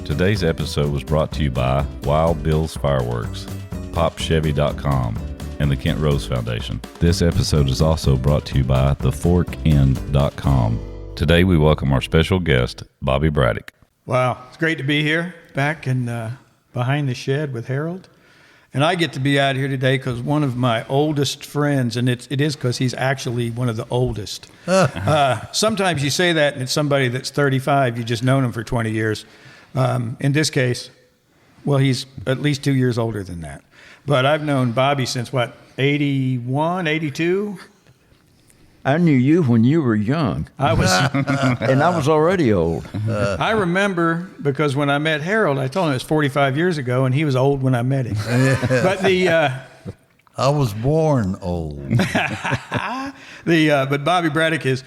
Today's episode was brought to you by Wild Bill's Fireworks, PopChevy.com, and the Kent Rose Foundation. This episode is also brought to you by TheForkIn.com. Today we welcome our special guest, Bobby Braddock. Wow, it's great to be here, back in behind the shed with Harold. And I get to be out here today because one of my oldest friends, and it is because he's actually one of the oldest. Sometimes you say that and it's somebody that's 35, you just known him for 20 years. In this case, well, he's at least 2 years older than that. But I've known Bobby since, 81, 82? I knew you when you were young. I was, and I was already old. I remember because when I met Harold, I told him it was 45 years ago, and he was old when I met him. But I was born old. But Bobby Braddock is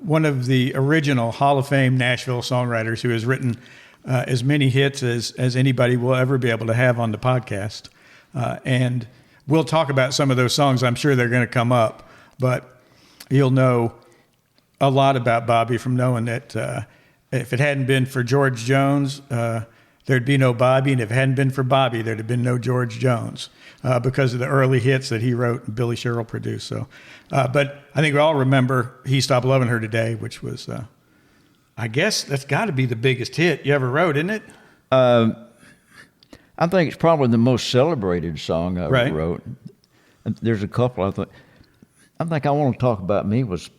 one of the original Hall of Fame Nashville songwriters who has written as many hits as anybody will ever be able to have on the podcast. And we'll talk about some of those songs. I'm sure they're going to come up, but you'll know a lot about Bobby from knowing that if it hadn't been for George Jones, there'd be no Bobby, and if it hadn't been for Bobby, there'd have been no George Jones because of the early hits that he wrote and Billy Sherrill produced. So, but I think we all remember He Stopped Loving Her Today, which was, I guess that's got to be the biggest hit you ever wrote, isn't it? I think it's probably the most celebrated song I ever wrote. There's a couple I think I Want to Talk About Me was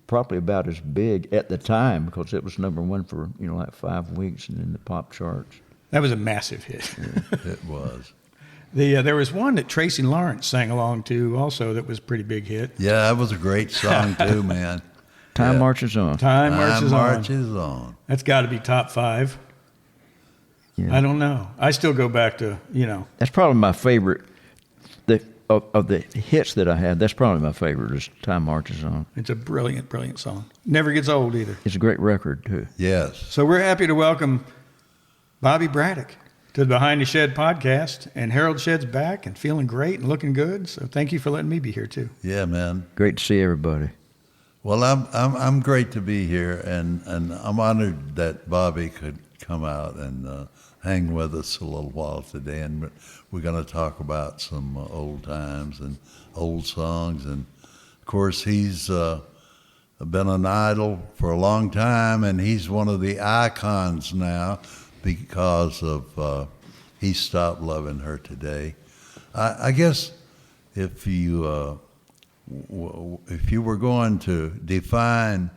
probably about as big at the time because it was number one for, like 5 weeks and in the pop charts. That was a massive hit. Yeah, it was. There was one that Tracy Lawrence sang along to also that was a pretty big hit. Yeah, that was a great song too, man. Time Marches On. Time Marches On. That's got to be top 5. Yeah. I don't know. I still go back to, That's probably my favorite. Of the hits that I had, that's probably my favorite is Time Marches On. It's a brilliant, brilliant song. Never gets old either. It's a great record, too. Yes. So we're happy to welcome Bobby Braddock to the Behind the Shed podcast. And Harold Shed's back and feeling great and looking good. So thank you for letting me be here, too. Yeah, man. Great to see everybody. Well, I'm great to be here, and I'm honored that Bobby could come out and hang with us a little while today, and we're going to talk about some old times and old songs. And of course, he's been an idol for a long time, and he's one of the icons now because of He Stopped Loving Her Today. I guess if you were going to define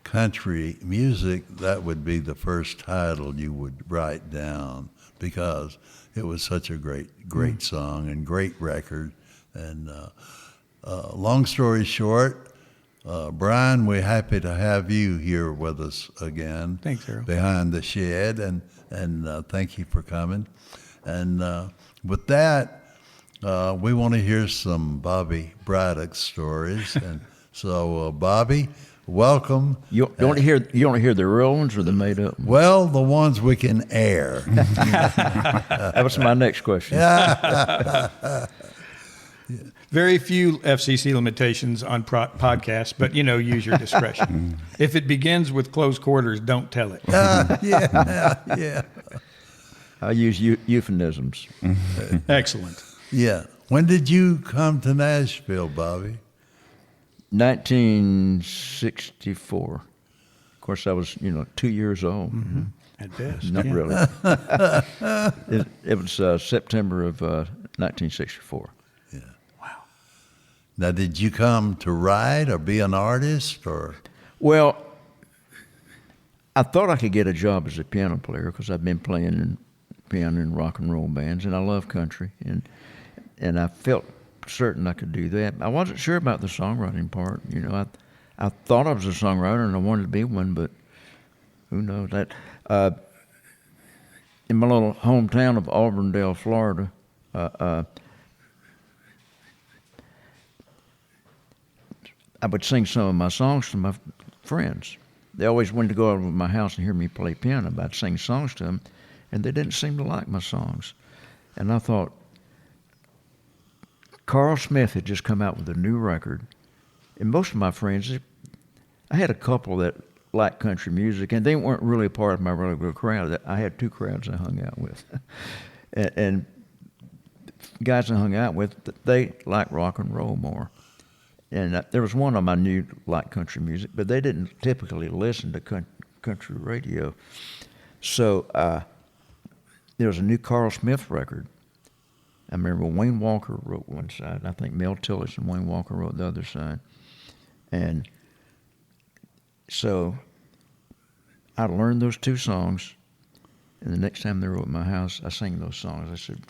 country music, that would be the first title you would write down because it was such a great song and great record. And long story short, Brian, we're happy to have you here with us again. Thanks, Harold. Behind the Shed, and thank you for coming. And with that, we want to hear some Bobby Braddock stories. And so, Bobby, welcome. You want to hear the real ones or the made up ones? Well, the ones we can air. That was my next question. Very few FCC limitations on podcasts, but, use your discretion. If it begins with close quarters, don't tell it. Yeah. I use euphemisms. Excellent. Yeah. When did you come to Nashville, Bobby? 1964. Of course, I was, 2 years old. Mm-hmm. At best. Not really. It was September of 1964. Yeah. Wow. Now, did you come to write or be an artist or? Well, I thought I could get a job as a piano player because I've been playing piano in rock and roll bands, and I love country, and I felt certain I could do that. I wasn't sure about the songwriting part. I thought I was a songwriter and I wanted to be one, but who knows that. In my little hometown of Auburndale, Florida, I would sing some of my songs to my friends. They always wanted to go over to my house and hear me play piano, but I'd sing songs to them, and they didn't seem to like my songs. And I thought, Carl Smith had just come out with a new record, and most of my friends, I had a couple that liked country music, and they weren't really a part of my regular crowd. I had two crowds I hung out with, and guys I hung out with, they liked rock and roll more. And there was one of them I knew liked country music, but they didn't typically listen to country radio. So there was a new Carl Smith record. I remember Wayne Walker wrote one side, and I think Mel Tillis and Wayne Walker wrote the other side. And so I learned those two songs, and the next time they were at my house, I sang those songs. I said,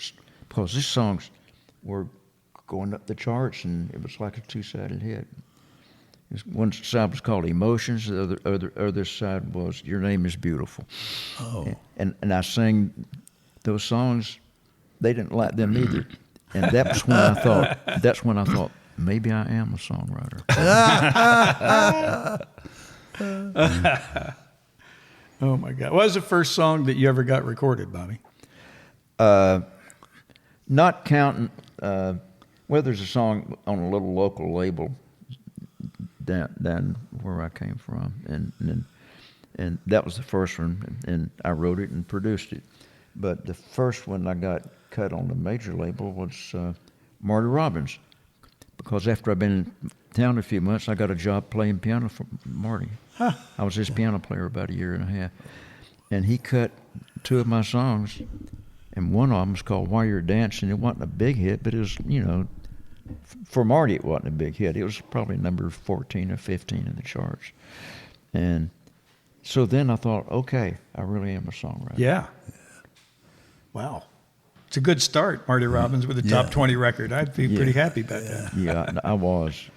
because these songs were going up the charts, and it was like a two-sided hit. One side was called Emotions, the other side was Your Name is Beautiful. Oh. And I sang those songs. They didn't like them either. And that's when I thought, maybe I am a songwriter. Oh my God. What was the first song that you ever got recorded, Bobby? Not counting, there's a song on a little local label down where I came from, and that was the first one, and I wrote it and produced it. But the first one I got cut on the major label was Marty Robbins, because after I'd been in town a few months, I got a job playing piano for Marty. Huh. I was his piano player about a year and a half, and he cut two of my songs, and one of them was called While You're Dancing. It wasn't a big hit, but it was, for Marty, it wasn't a big hit. It was probably number 14 or 15 in the charts. And so then I thought, okay, I really am a songwriter. Yeah. Wow. It's a good start, Marty Robbins, with a top 20 record. I'd be pretty happy about that. Yeah, I was.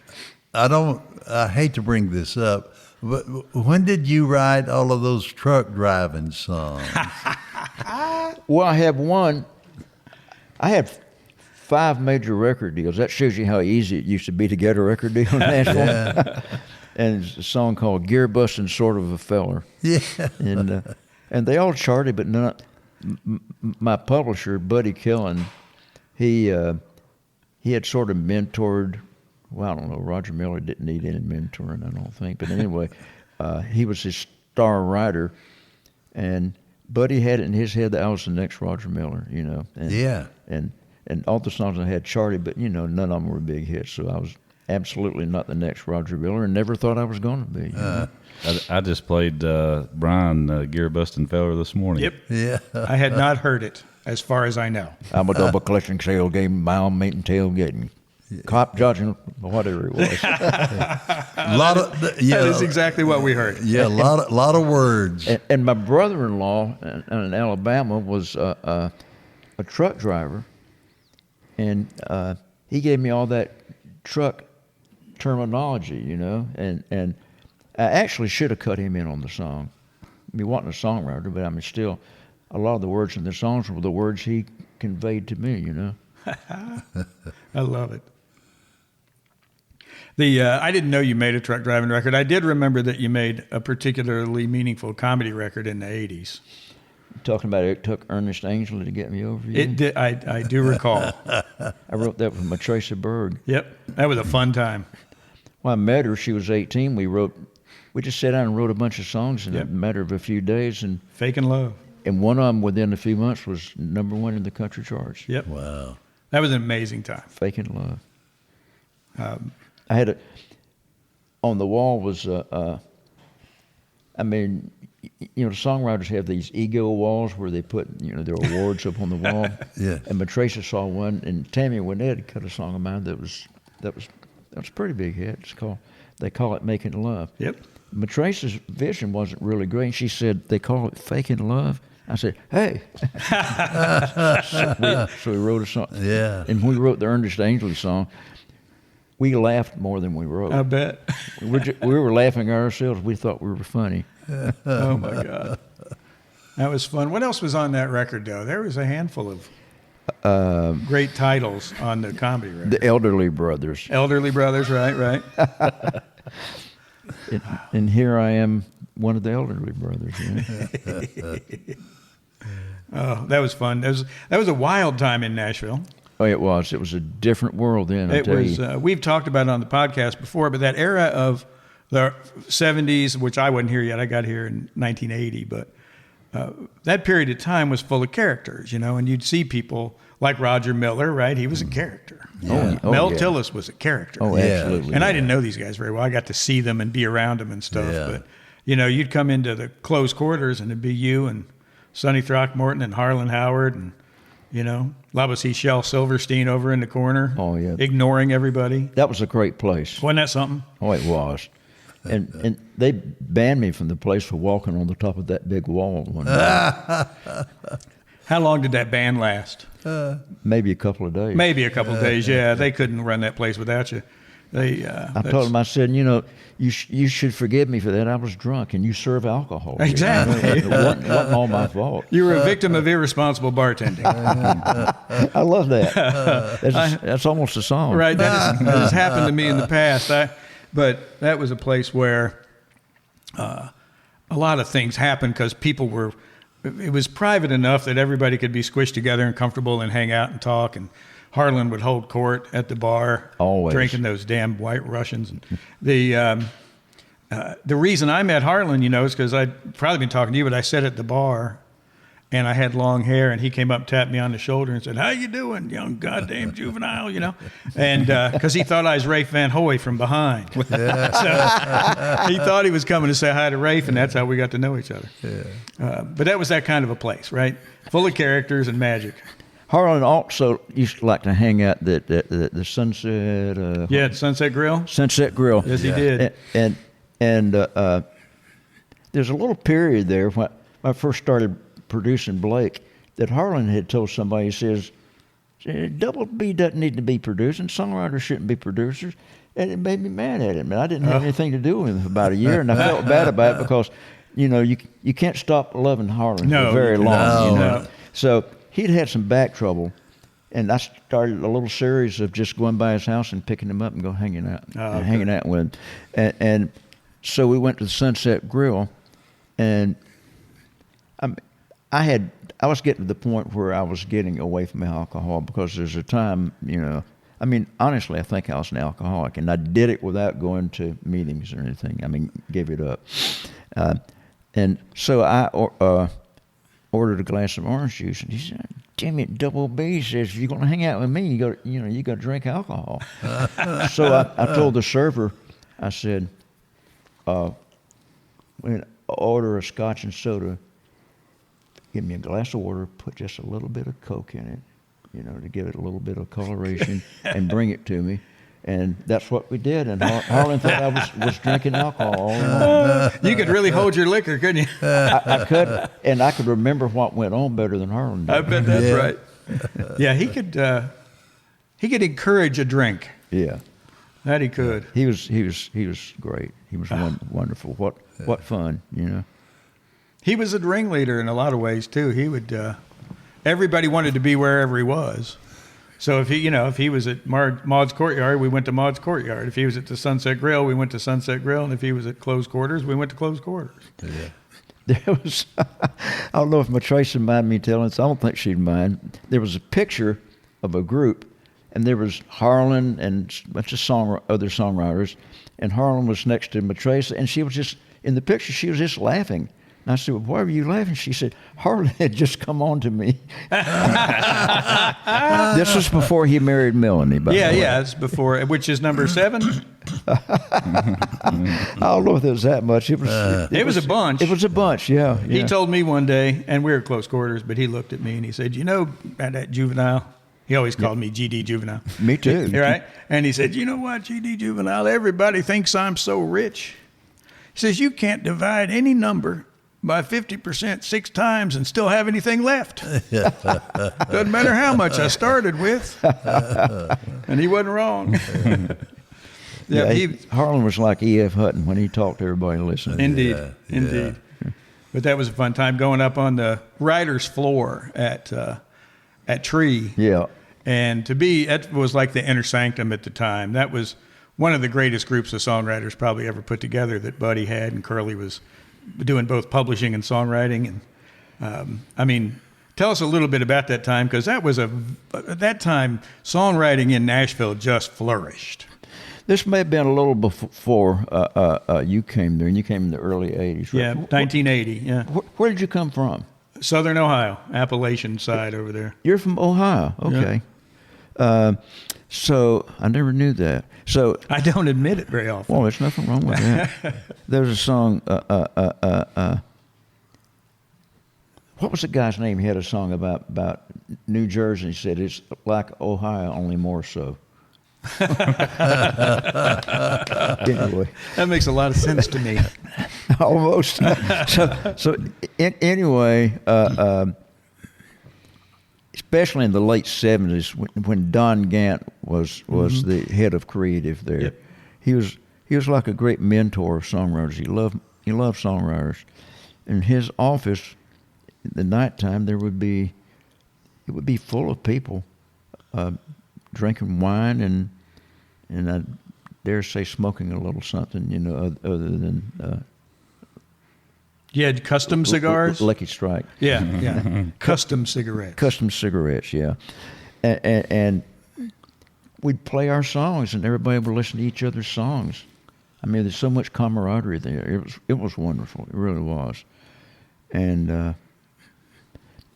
I hate to bring this up, but when did you write all of those truck driving songs? Well, I had 5 major record deals. That shows you how easy it used to be to get a record deal in Nashville. Yeah. And it's a song called Gear Bustin' Sort of a Feller. Yeah. And they all charted, but none. My publisher, Buddy Killen, he had sort of mentored. Well, I don't know. Roger Miller didn't need any mentoring, I don't think. But anyway, he was his star writer, and Buddy had it in his head that I was the next Roger Miller, And, Yeah. And all the songs I had charted, but none of them were big hits. So I was absolutely not the next Roger Miller, and never thought I was going to be. I just played Brian Gear Bustin' Feller this morning. Yep. Yeah. I had not heard it, as far as I know. I'm a double collection sale game, mile meeting tailgating, cop judging, whatever it was. A lot of That is exactly what we heard. Yeah, a lot of words. And my brother-in-law in Alabama was a truck driver, and he gave me all that truck terminology, and I actually should have cut him in on the song. He wasn't a songwriter, but still, a lot of the words in the songs were the words he conveyed to me, I love it. I didn't know you made a truck driving record. I did remember that you made a particularly meaningful comedy record in the 80s. Talking about it took Ernest Angley to get me over you. It did. I do recall. I wrote that with Tracy Berg. Yep. That was a fun time. When I met her, she was 18. We just sat down and wrote a bunch of songs in a matter of a few days. And Faking Love. And one of them within a few months was #1 in the country charts. Yep. Wow. That was an amazing time. Faking Love. I had on the wall was, the songwriters have these ego walls where they put, their awards up on the wall. Yeah. And Matraca saw one, and Tammy Wynette cut a song of mine that was a pretty big hit. They call it Making Love. Yep. Matraca's vision wasn't really great. She said, they call it Faking Love. I said, hey. so we wrote a song. Yeah. And when we wrote the Ernest Angley song, we laughed more than we wrote. I bet. We were laughing ourselves. We thought we were funny. Oh, my God. That was fun. What else was on that record, though? There was a handful of great titles on the comedy record. The Elderly Brothers. Elderly Brothers, right. And here I am, one of the Elderly Brothers. Oh, that was fun. That was a wild time in Nashville. Oh, it was. It was a different world then, I tell you. We've talked about it on the podcast before, but that era of the 70s, which I wasn't here yet. I got here in 1980, but that period of time was full of characters, and you'd see people like Roger Miller, right? He was a character. Yeah. Mel Tillis was a character. Oh, absolutely. And I didn't know these guys very well. I got to see them and be around them and stuff. Yeah. But, you'd come into the close quarters and it'd be you and Sonny Throckmorton and Harlan Howard and, I would see Shel Silverstein over in the corner. Oh, yeah. Ignoring everybody. That was a great place. Wasn't that something? Oh, it was. And they banned me from the place for walking on the top of that big wall one night. How long did that ban last? Maybe a couple of days. Maybe a couple of days, yeah. They couldn't run that place without you. I told them, I said, you should forgive me for that. I was drunk, and you serve alcohol. Exactly. It wasn't all my fault. You were a victim of irresponsible bartending. I love that. That's almost a song. Right. That has happened to me in the past. But that was a place where a lot of things happened because it was private enough that everybody could be squished together and comfortable and hang out and talk. And Harlan would hold court at the bar, always drinking those damn White Russians. And the reason I met Harlan, is because I'd probably been talking to you, but I sat at the bar and I had long hair, and he came up, tapped me on the shoulder, and said, "How you doing, young goddamn juvenile?" And because he thought I was Rafe Van Hoy from behind, so he thought he was coming to say hi to Rafe, and that's how we got to know each other. Yeah. But that was that kind of a place, right? Full of characters and magic. Harlan also used to like to hang out at the Sunset. Sunset Grill. Sunset Grill. Yes, he did. And there's a little period there when I first started producing Blake that Harlan had told somebody. He says, "Double B doesn't need to be producing. Songwriters shouldn't be producers." And it made me mad at him. And I didn't have anything to do with him for about a year, and I felt bad about it because you can't stop loving Harlan for very long. No. So he'd had some back trouble, and I started a little series of just going by his house and picking him up and hanging out with him. And so we went to the Sunset Grill, and I was getting to the point where I was getting away from alcohol because there's a time, honestly, I think I was an alcoholic, and I did it without going to meetings or anything. Gave it up. And so I ordered a glass of orange juice, and he said, "Jimmy, Double B says if you're going to hang out with me, you got to drink alcohol." So I told the server, I said, "Order a Scotch and soda. Give me a glass of water. Put just a little bit of Coke in it, to give it a little bit of coloration, and bring it to me." And that's what we did. And Harlan thought I was drinking alcohol all along. You could really hold your liquor, couldn't you? I could, and I could remember what went on better than Harlan did. I bet that's right. Yeah, he could encourage a drink. Yeah, that he could. He was great. He was wonderful. What fun, He was a ringleader in a lot of ways too. He would. Everybody wanted to be wherever he was. So if he was at Maud's Courtyard, we went to Maud's Courtyard. If he was at the Sunset Grill, we went to Sunset Grill. And if he was at Close Quarters, we went to Close Quarters. Yeah. There was, I don't know if Matrace would mind me telling this. I don't think she'd mind. There was a picture of a group, and there was Harlan and a bunch of other songwriters, and Harlan was next to Matrace, and she was just, in the picture, she was just laughing. And I said, "Well, why were you laughing?" She said, "Harlan had just come on to me." This was before he married Melanie, by the way. Yeah, it's before, which is number 7. I don't know if it was that much. It was a bunch. It was a bunch, yeah. He told me one day, and we were at Close Quarters, but he looked at me and he said, that Juvenile? He always called me GD Juvenile. Me too. Right? And he said, "You know what, GD Juvenile, everybody thinks I'm so rich." He says, "You can't divide any number by 50% 6 times and still have anything left. Doesn't matter how much I started with." And he wasn't wrong. Harlan was like E.F. Hutton when he talked to everybody listening. Indeed. But that was a fun time going up on the writer's floor at Tree. Yeah. And that was like the inner sanctum at the time. That was one of the greatest groups of songwriters probably ever put together that Buddy had, and Curly was doing both publishing and songwriting. And tell us a little bit about that time, because at that time songwriting in Nashville just flourished. This may have been a little before you came there, and you came in the early 80s, right? Yeah, 1980, yeah. Where did you come from? Southern Ohio, Appalachian side over there. You're from Ohio, okay. So I never knew that. So I don't admit it very often. well, there's nothing wrong with that. There's a song. What was the guy's name? He had a song about New Jersey. He said it's like Ohio, only more so. Anyway, That makes a lot of sense to me. almost. Anyway, especially in the late '70s, when Don Gant was the head of creative there, Yep. he was like a great mentor of songwriters. He loved songwriters. In his office, at the nighttime, it would be full of people drinking wine and I dare say smoking a little something, other than You had custom cigars? Lucky Strike. Yeah. Custom cigarettes. Custom cigarettes, yeah. And we'd play our songs, and everybody would listen to each other's songs. I mean, there's so much camaraderie there. It was wonderful. It really was. And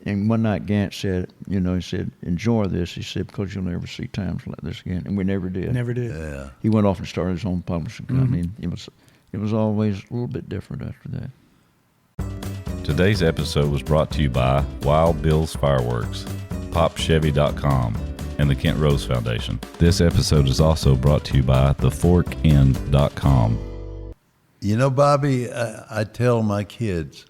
one night Gant said, he said, enjoy this. He said, because you'll never see times like this again. And we never did. Never did. Yeah. He went off and started his own publishing company. And it was always a little bit different after that. Today's episode was brought to you by Wild Bill's Fireworks, PopChevy.com, and the Kent Rose Foundation. This episode is also brought to you by TheForkEnd.com. Bobby, I tell my kids,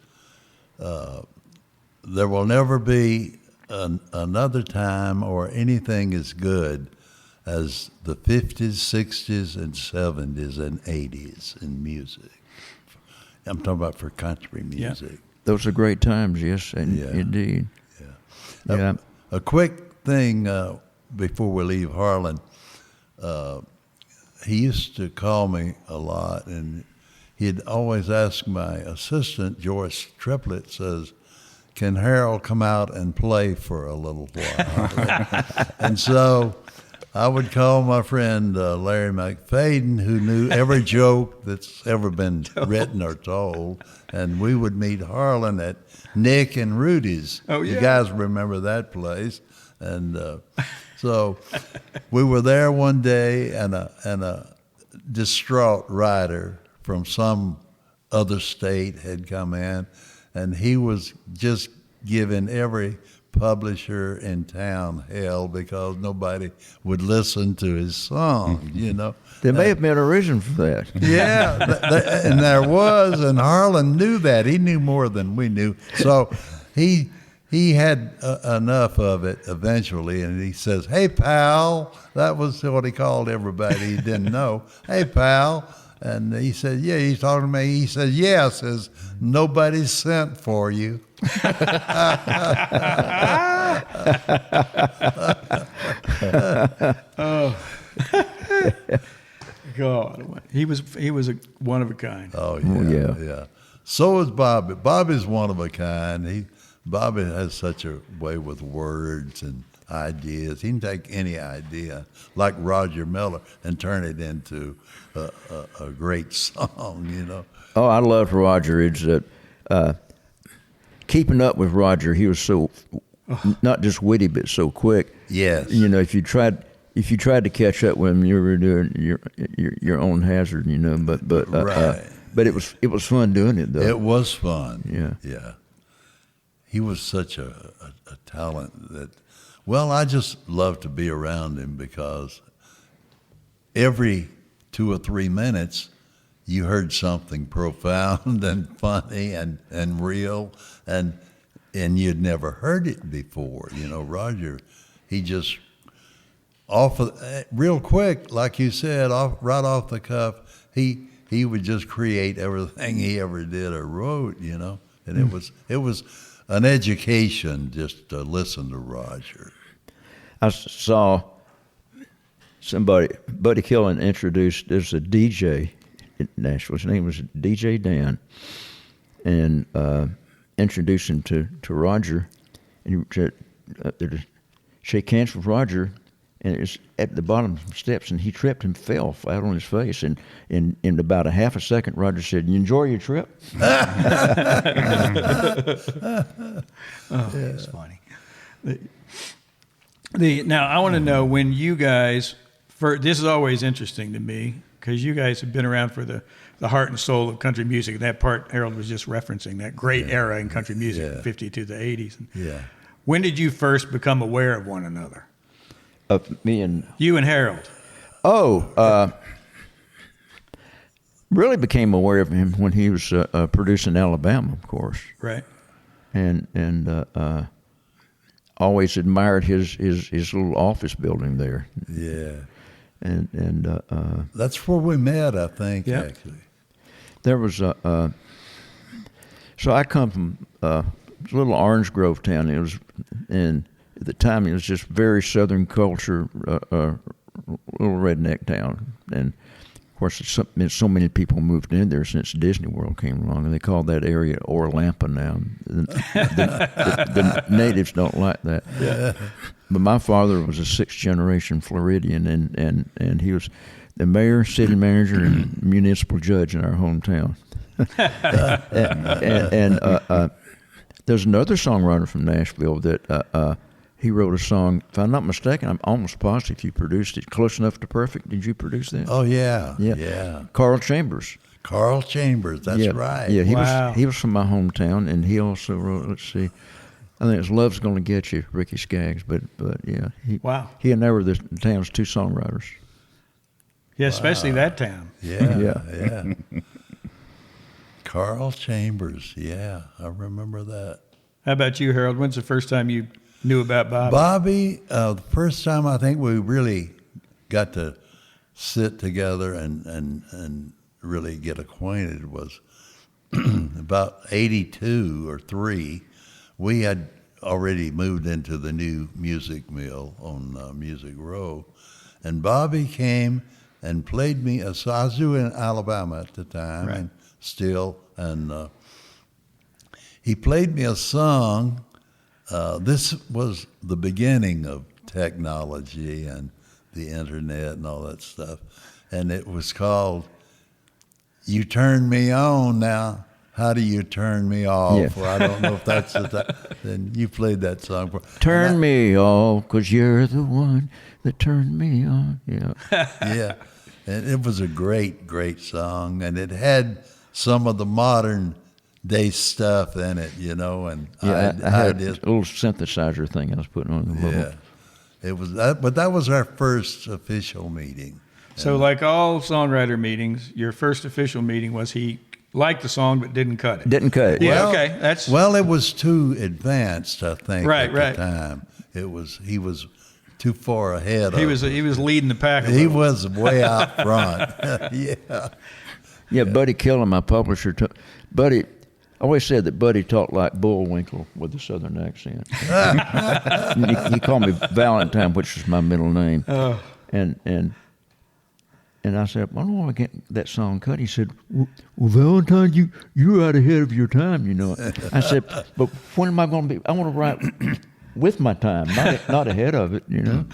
there will never be another time or anything as good as the 50s, 60s, and 70s and 80s in music. I'm talking about for country music. Yeah. Those are great times, yes, and indeed. Yeah. A quick thing before we leave Harlan. He used to call me a lot, and he'd always ask my assistant, Joyce Triplett, says, can Harold come out and play for a little while? And so I would call my friend Larry McFadden, who knew every joke that's ever been written or told, and we would meet Harlan at Nick and Rudy's. Oh, yeah. You guys remember that place. And so we were there one day, and a distraught writer from some other state had come in, and he was just giving every publisher in town hell because nobody would listen to his song, There may have been a reason for that. Yeah, and there was, and Harlan knew that. He knew more than we knew. So he had enough of it eventually, and he says, hey, pal. That was what he called everybody he didn't know. Hey, pal. And he said, yeah, he's talking to me. He said, yeah. Says, nobody's sent for you. Oh, God. He was one of a kind. Oh, yeah. So is Bobby. Bobby's one of a kind. Bobby has such a way with words and ideas. He can take any idea, like Roger Miller, and turn it into a great song, Oh, I loved Roger. It's keeping up with Roger. He was so not just witty, but so quick. Yes. If you tried to catch up with him, you were doing your own hazard. But right. But it was fun doing it though. It was fun. Yeah. He was such a talent that, well, I just love to be around him because every 2 or 3 minutes you heard something profound and funny and real, and you'd never heard it before. Roger, he just real quick, like you said, right off the cuff, he would just create everything he ever did or wrote, and it was an education just to listen to Roger. I saw Buddy Killen introduced, there's a DJ in Nashville, his name was DJ Dan, and introduced him to Roger, and he said, shake hands with Roger, and it was at the bottom of the steps, and he tripped and fell flat on his face. And in about a half a second, Roger said, "You enjoy your trip?" It's funny. Now, I want to know when you guys, this is always interesting to me, because you guys have been around for the heart and soul of country music. That part Harold was just referencing, that great era in country music, the 50s to the 80s. Yeah. When did you first become aware of one another? Me and You and Harold. really became aware of him when he was producing Alabama, of course, Right. and always admired his little office building there. Yeah. And That's where we met, I think, Yeah. actually. there was so I come from a little Orange Grove town. It was, and at the time it was just very Southern culture, little redneck town, and of course so many people moved in there since Disney World came along, and they call that area Orlampa now. The natives don't like that. Yeah. But my father was a sixth-generation Floridian, and he was the mayor, city manager, and municipal judge in our hometown. and there's another songwriter from Nashville that he wrote a song. If I'm not mistaken, I'm almost positive he produced it. Close Enough to Perfect. Did you produce that? Oh, yeah. Yeah. Yeah. Carl Chambers. Carl Chambers, that's Yeah. right. Yeah, Wow. he was from my hometown, and he also wrote. Let's see, I think it's "Love's Gonna Get You," Ricky Skaggs. But yeah, Wow. he and they were the town's two songwriters. Yeah, especially that town. Yeah, Yeah. yeah. Carl Chambers, yeah, I remember that. How about you, Harold? When's the first time you knew about Bobby? Bobby, the first time I think we really got to sit together and really get acquainted was about 82 or 3. We had already moved into the new music mill on Music Row, and Bobby came and played me a song. I was in Alabama at the time, Right. and still, and he played me a song. This was the beginning of technology and the internet and all that stuff, and it was called "You Turn Me On Now. How do you turn me off?" Yeah. Well, I don't know if that's the then you played that song. Turn me off, 'cause you're the one that turned me on. Yeah. Yeah, and it was a great, great song, and it had some of the modern day stuff in it, you know. And Yeah, I had a just, little synthesizer thing I was putting on the yeah, little. it was that, but that was our first official meeting. So, like all songwriter meetings, your first official meeting was he liked the song but didn't cut it. Didn't cut it. Yeah, Well- okay. That's Well, it was too advanced, I think, Right, at right. the time. He was too far ahead. he of was it. he was leading the pack. A He little. was way out front. Yeah. Yeah, Buddy Killen, my publisher, Buddy. I always said that Buddy talked like Bullwinkle with a Southern accent. he called me Valentine, which is my middle name. Oh. And I said, "I don't want to get that song cut." He said, "Well, Valentine, you're out ahead of your time, you know." I said, "But when am I going to be? I want to write with my time, not ahead of it, you know."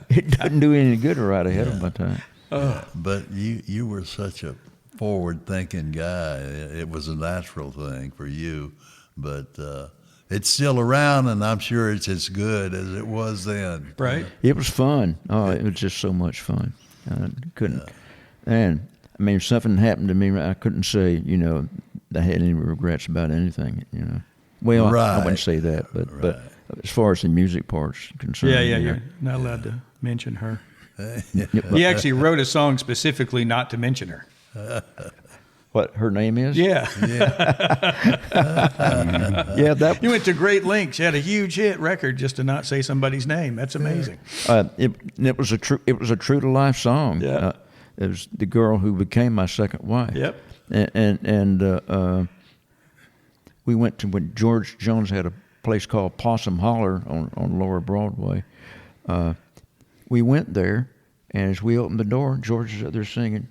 It doesn't do any good to write ahead of my time. But you were such a forward-thinking guy. It was a natural thing for you, but it's still around, and I'm sure it's as good as it was then. Right. It was fun. Oh, it was just so much fun. I couldn't. And I mean, if something happened to me, I couldn't say, you know, I had any regrets about anything. You know, well, I Right. wouldn't say that, but as far as the music part's concerned, Yeah, you know, you're not allowed to mention her. yeah, He actually wrote a song specifically not to mention her. what her name is? Yeah. Yeah, that He went to great lengths. He had a huge hit record just to not say somebody's name. That's amazing. it was a true to life song. Yeah. It was the girl who became my second wife. Yep. And we went to when George Jones had a place called Possum Holler on Lower Broadway. We went there, and as we opened the door, George is up there singing,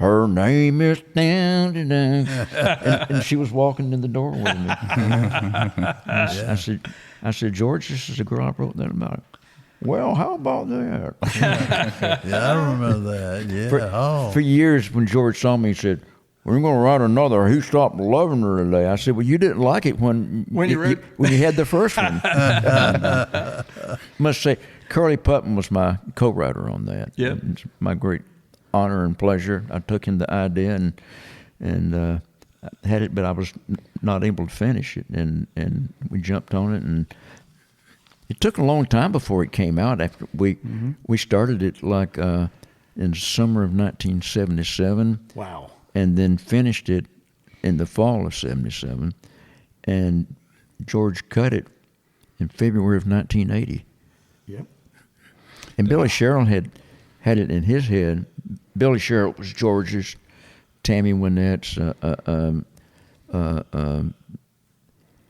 "Her name is down, down," and she was walking in the door with me. I said, George, this is the girl I wrote that about. Well, how about that? Yeah, I remember that. Yeah. For years, when George saw me, he said, "We're going to write another. Who stopped loving her today?" I said, "Well, you didn't like it when you wrote when you had the first one." Must say, Curly Putnam was my co-writer on that. Yep. It's my great honor and pleasure. I took him the idea and had it, but I was not able to finish it, and we jumped on it, and it took a long time before it came out. After we started it like in the summer of 1977. Wow. And then finished it in the fall of 77, and George cut it in February of 1980. Yep. And Billy Sherrill had it in his head. Billy Sherrill was George's, Tammy Wynette's,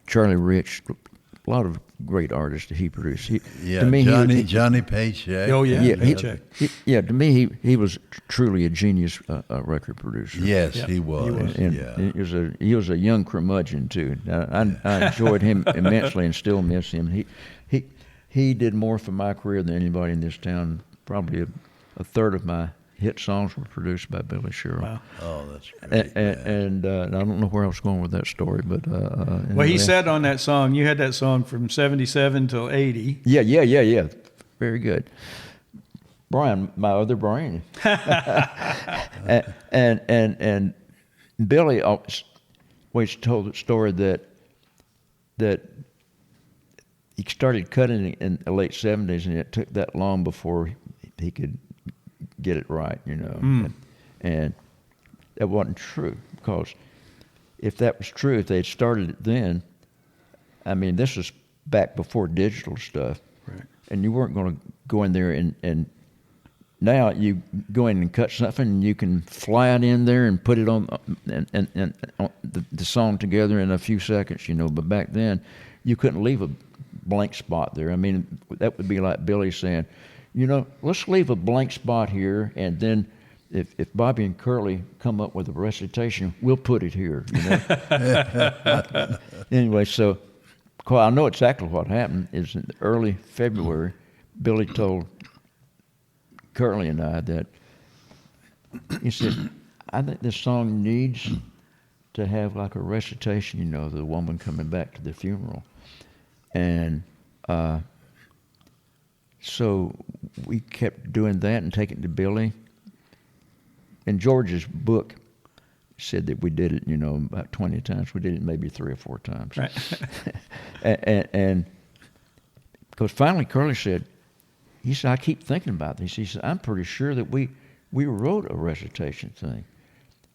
Charlie Rich, a lot of great artists that he produced. Johnny Paycheck. Oh yeah, Paycheck. To me, he was truly a genius record producer. Yes, he was. And he was a young curmudgeon too. I enjoyed him immensely and still miss him. He did more for my career than anybody in this town. Probably a third of my hit songs were produced by Billy Sherrill. Wow. Oh, that's great. And I don't know where I was going with that story, but well, he said on that song, you had that song from 77 till 80. Yeah. Very good. Brian, my other Brian. and Billy always told the story that he started cutting in the late 70s, and it took that long before he could get it right, and that wasn't true, because if that was true, if they had started it then, I mean, this was back before digital stuff, right? And you weren't going to go in there and now you go in and cut something, and you can fly it in there and put it on and the song together in a few seconds, But back then, you couldn't leave a blank spot there. I mean, that would be like Billy saying, let's leave a blank spot here, and then if Bobby and Curly come up with a recitation, we'll put it here. Anyway, so I know exactly what happened. Is in early February, Billy told Curly and I that he said, "I think this song needs to have like a recitation, the woman coming back to the funeral," and so we kept doing that and taking it to Billy. And George's book said that we did it, about 20 times. We did it maybe 3 or 4 times. Right. and because finally Curly said, I keep thinking about this. He said, I'm pretty sure that we wrote a recitation thing.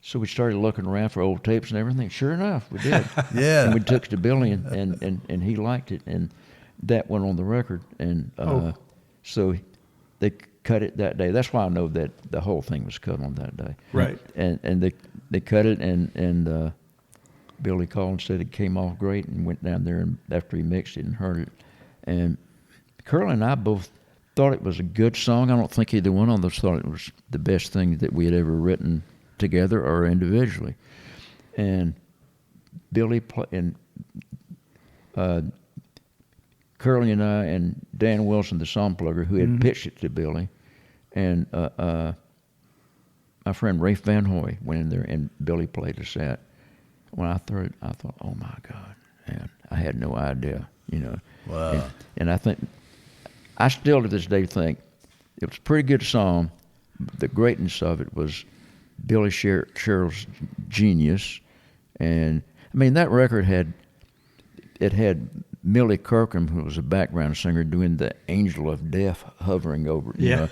So we started looking around for old tapes and everything. Sure enough, we did. Yeah. And we took it to Billy, and he liked it, and that went on the record. And so they cut it that day. That's why I know that the whole thing was cut on that day. Right. And they cut it, and Billy called and said it came off great, and went down there and after he mixed it and heard it. And Curly and I both thought it was a good song. I don't think either one of us thought it was the best thing that we had ever written together or individually. And Billy and Curly and I and Dan Wilson, the song plugger, who had pitched it to Billy, and my friend Rafe Van Hoy went in there, and Billy played the set. When I heard it, I thought, oh my God, man, I had no idea, Wow. And I think, I still to this day think it was a pretty good song. The greatness of it was Billy Sherrill's genius. And I mean, that record had Millie Kirkham, who was a background singer, doing the Angel of Death hovering over it.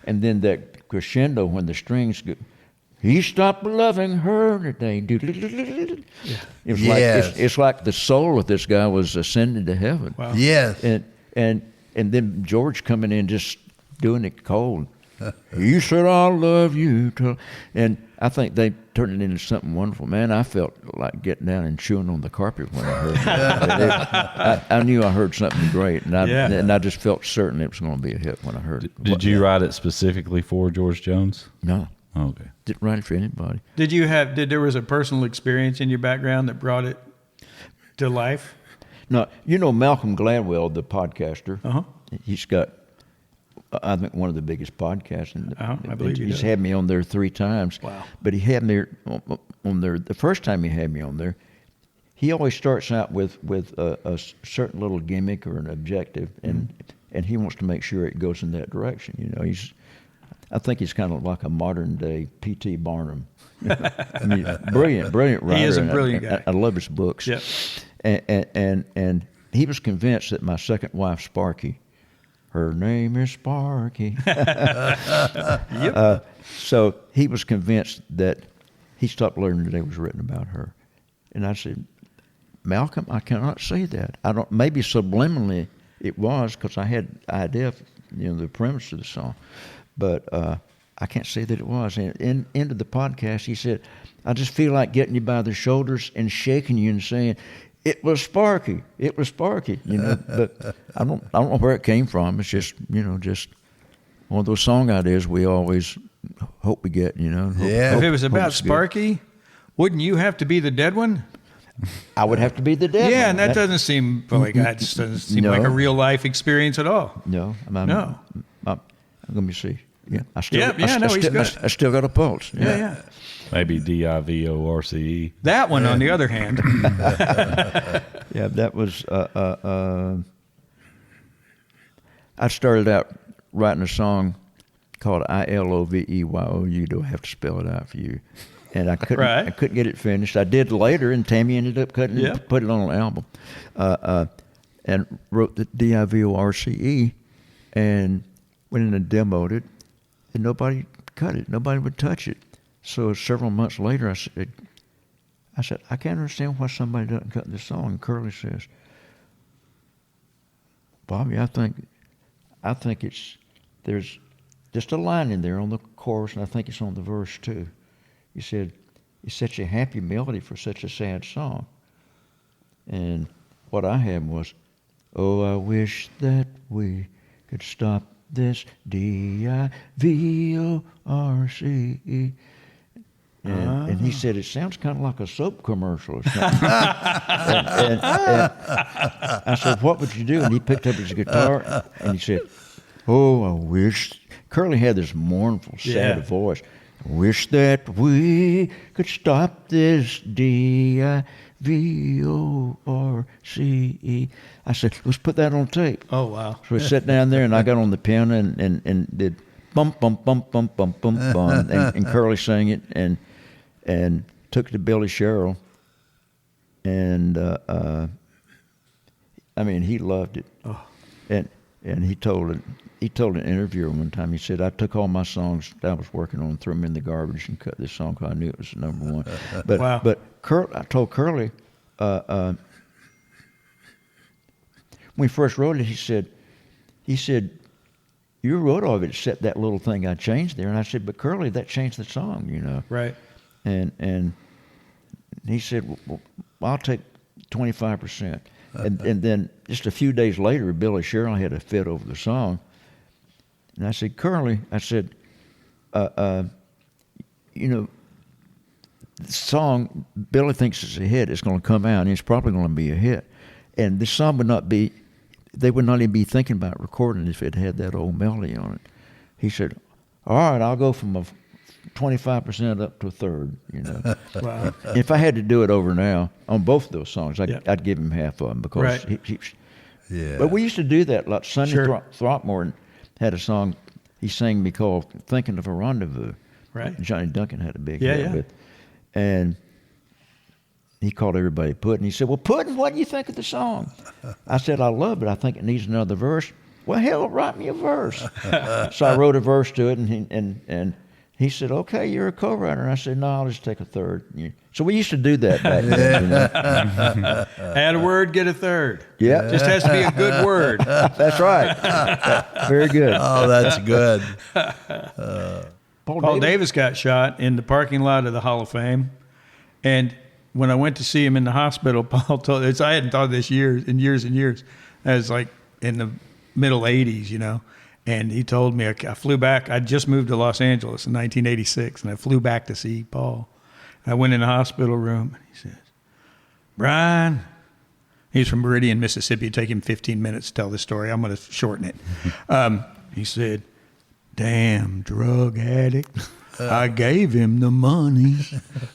And then that crescendo when the strings go, he stopped loving her today. Yeah. It's like the soul of this guy was ascending to heaven. Wow. Yes. And then George coming in just doing it cold. You said I love you, and I think they turned it into something wonderful. Man, I felt like getting down and chewing on the carpet when I heard it. I knew I heard something great, and I just felt certain it was going to be a hit when I heard it. Did you write it specifically for George Jones? No. Oh, okay. Didn't write it for anybody. Did there was a personal experience in your background that brought it to life? No, you know Malcolm Gladwell, the podcaster. Uh-huh. He's got, I think, one of the biggest podcasts. I believe he he's does. had me on there 3 times. Wow. But he had me on there, the first time he had me on there, he always starts out with a certain little gimmick or an objective, and he wants to make sure it goes in that direction. You know, I think he's kind of like a modern day P.T. Barnum. I mean, brilliant writer. He is a brilliant guy. I love his books. Yep. And he was convinced that my second wife, Sparky, her name is Sparky. So he was convinced that he stopped learning that it was written about her. And I said, Malcolm, I cannot say that. I don't. Maybe subliminally it was, because I had idea of, the premise of the song, but I can't say that it was. And into the podcast, he said, I just feel like getting you by the shoulders and shaking you and saying, it was Sparky. It was Sparky. But I don't know where it came from. It's just just one of those song ideas we always hope we get. Yeah. If it was about it's good. Sparky, wouldn't you have to be the dead one? I would have to be the dead Yeah, one. and that doesn't seem like No. like a real life experience at all. No. No. Let me see. Yeah, I still. He's good. I still got a pulse. Yeah. Maybe DIVORCE. That one, on the other hand, Yeah, that was. I started out writing a song called ILOVEYOU. Do I have to spell it out for you? And I couldn't. Right. I couldn't get it finished. I did later, and Tammy ended up cutting it, and put it on an album, and wrote the DIVORCE, and went in and demoed it, and nobody cut it. Nobody would touch it. So several months later, I said, I can't understand why somebody doesn't cut this song. And Curly says, Bobby, I think there's just a line in there on the chorus, and I think it's on the verse too. He said, it's such a happy melody for such a sad song. And what I had was, oh, I wish that we could stop this DIVORCE. And he said, it sounds kind of like a soap commercial or something. and I said, what would you do? And he picked up his guitar and he said, oh, I wish. Curly had this mournful, sad voice. I wish that we could stop this DIVORCE. I said, let's put that on tape. oh wow, So we sat down there, and I got on the piano and did bum bum bum bum bum bum bum, and Curly sang it, and took it to Billy Sherrill, and I mean, he loved it. And he told an interviewer one time, he said, I took all my songs that I was working on, threw them in the garbage, and cut this song because I knew it was the number one. But Wow. but I told Curly, when we first wrote it, he said, you wrote all of it except that little thing I changed there. And I said, but Curly, that changed the song, right? And he said, well, I'll take 25%. And then just a few days later, Billy Sherrill had a fit over the song. And I said, Curly, the song, Billy thinks it's a hit. It's going to come out, and it's probably going to be a hit. And this song they would not even be thinking about recording it if it had that old melody on it. He said, all right, I'll go from a 25% up to a third, Wow. If I had to do it over now on both of those songs, Yeah. I'd give him half of them because Right. Yeah. But we used to do that. Like Sonny Sure. Throckmorton had a song he sang me called "Thinking of a Rendezvous." Right. Johnny Duncan had a big Yeah, hit yeah. with, and he called everybody Puddin'. He said, "Well, Puddin', what do you think of the song?" I said, "I love it. I think it needs another verse." Well, hell, write me a verse. So I wrote a verse to it, and he said, "Okay, you're a co-writer." And I said, "No, I'll just take a third." So we used to do that back then. Add a word, get a third. Yeah. Just has to be a good word. That's right. Very good. Oh, that's good. Paul Davis got shot in the parking lot of the Hall of Fame, and when I went to see him in the hospital, Paul told us, I hadn't thought of this years. I was like in the middle 80s, and he told me, I flew back. I just moved to Los Angeles in 1986, and I flew back to see Paul. I went in the hospital room, and he says, "Brian, He's from Meridian, Mississippi. It'd take him 15 minutes to tell this story. I'm going to shorten it. He said, "Damn drug addict. I gave him the money,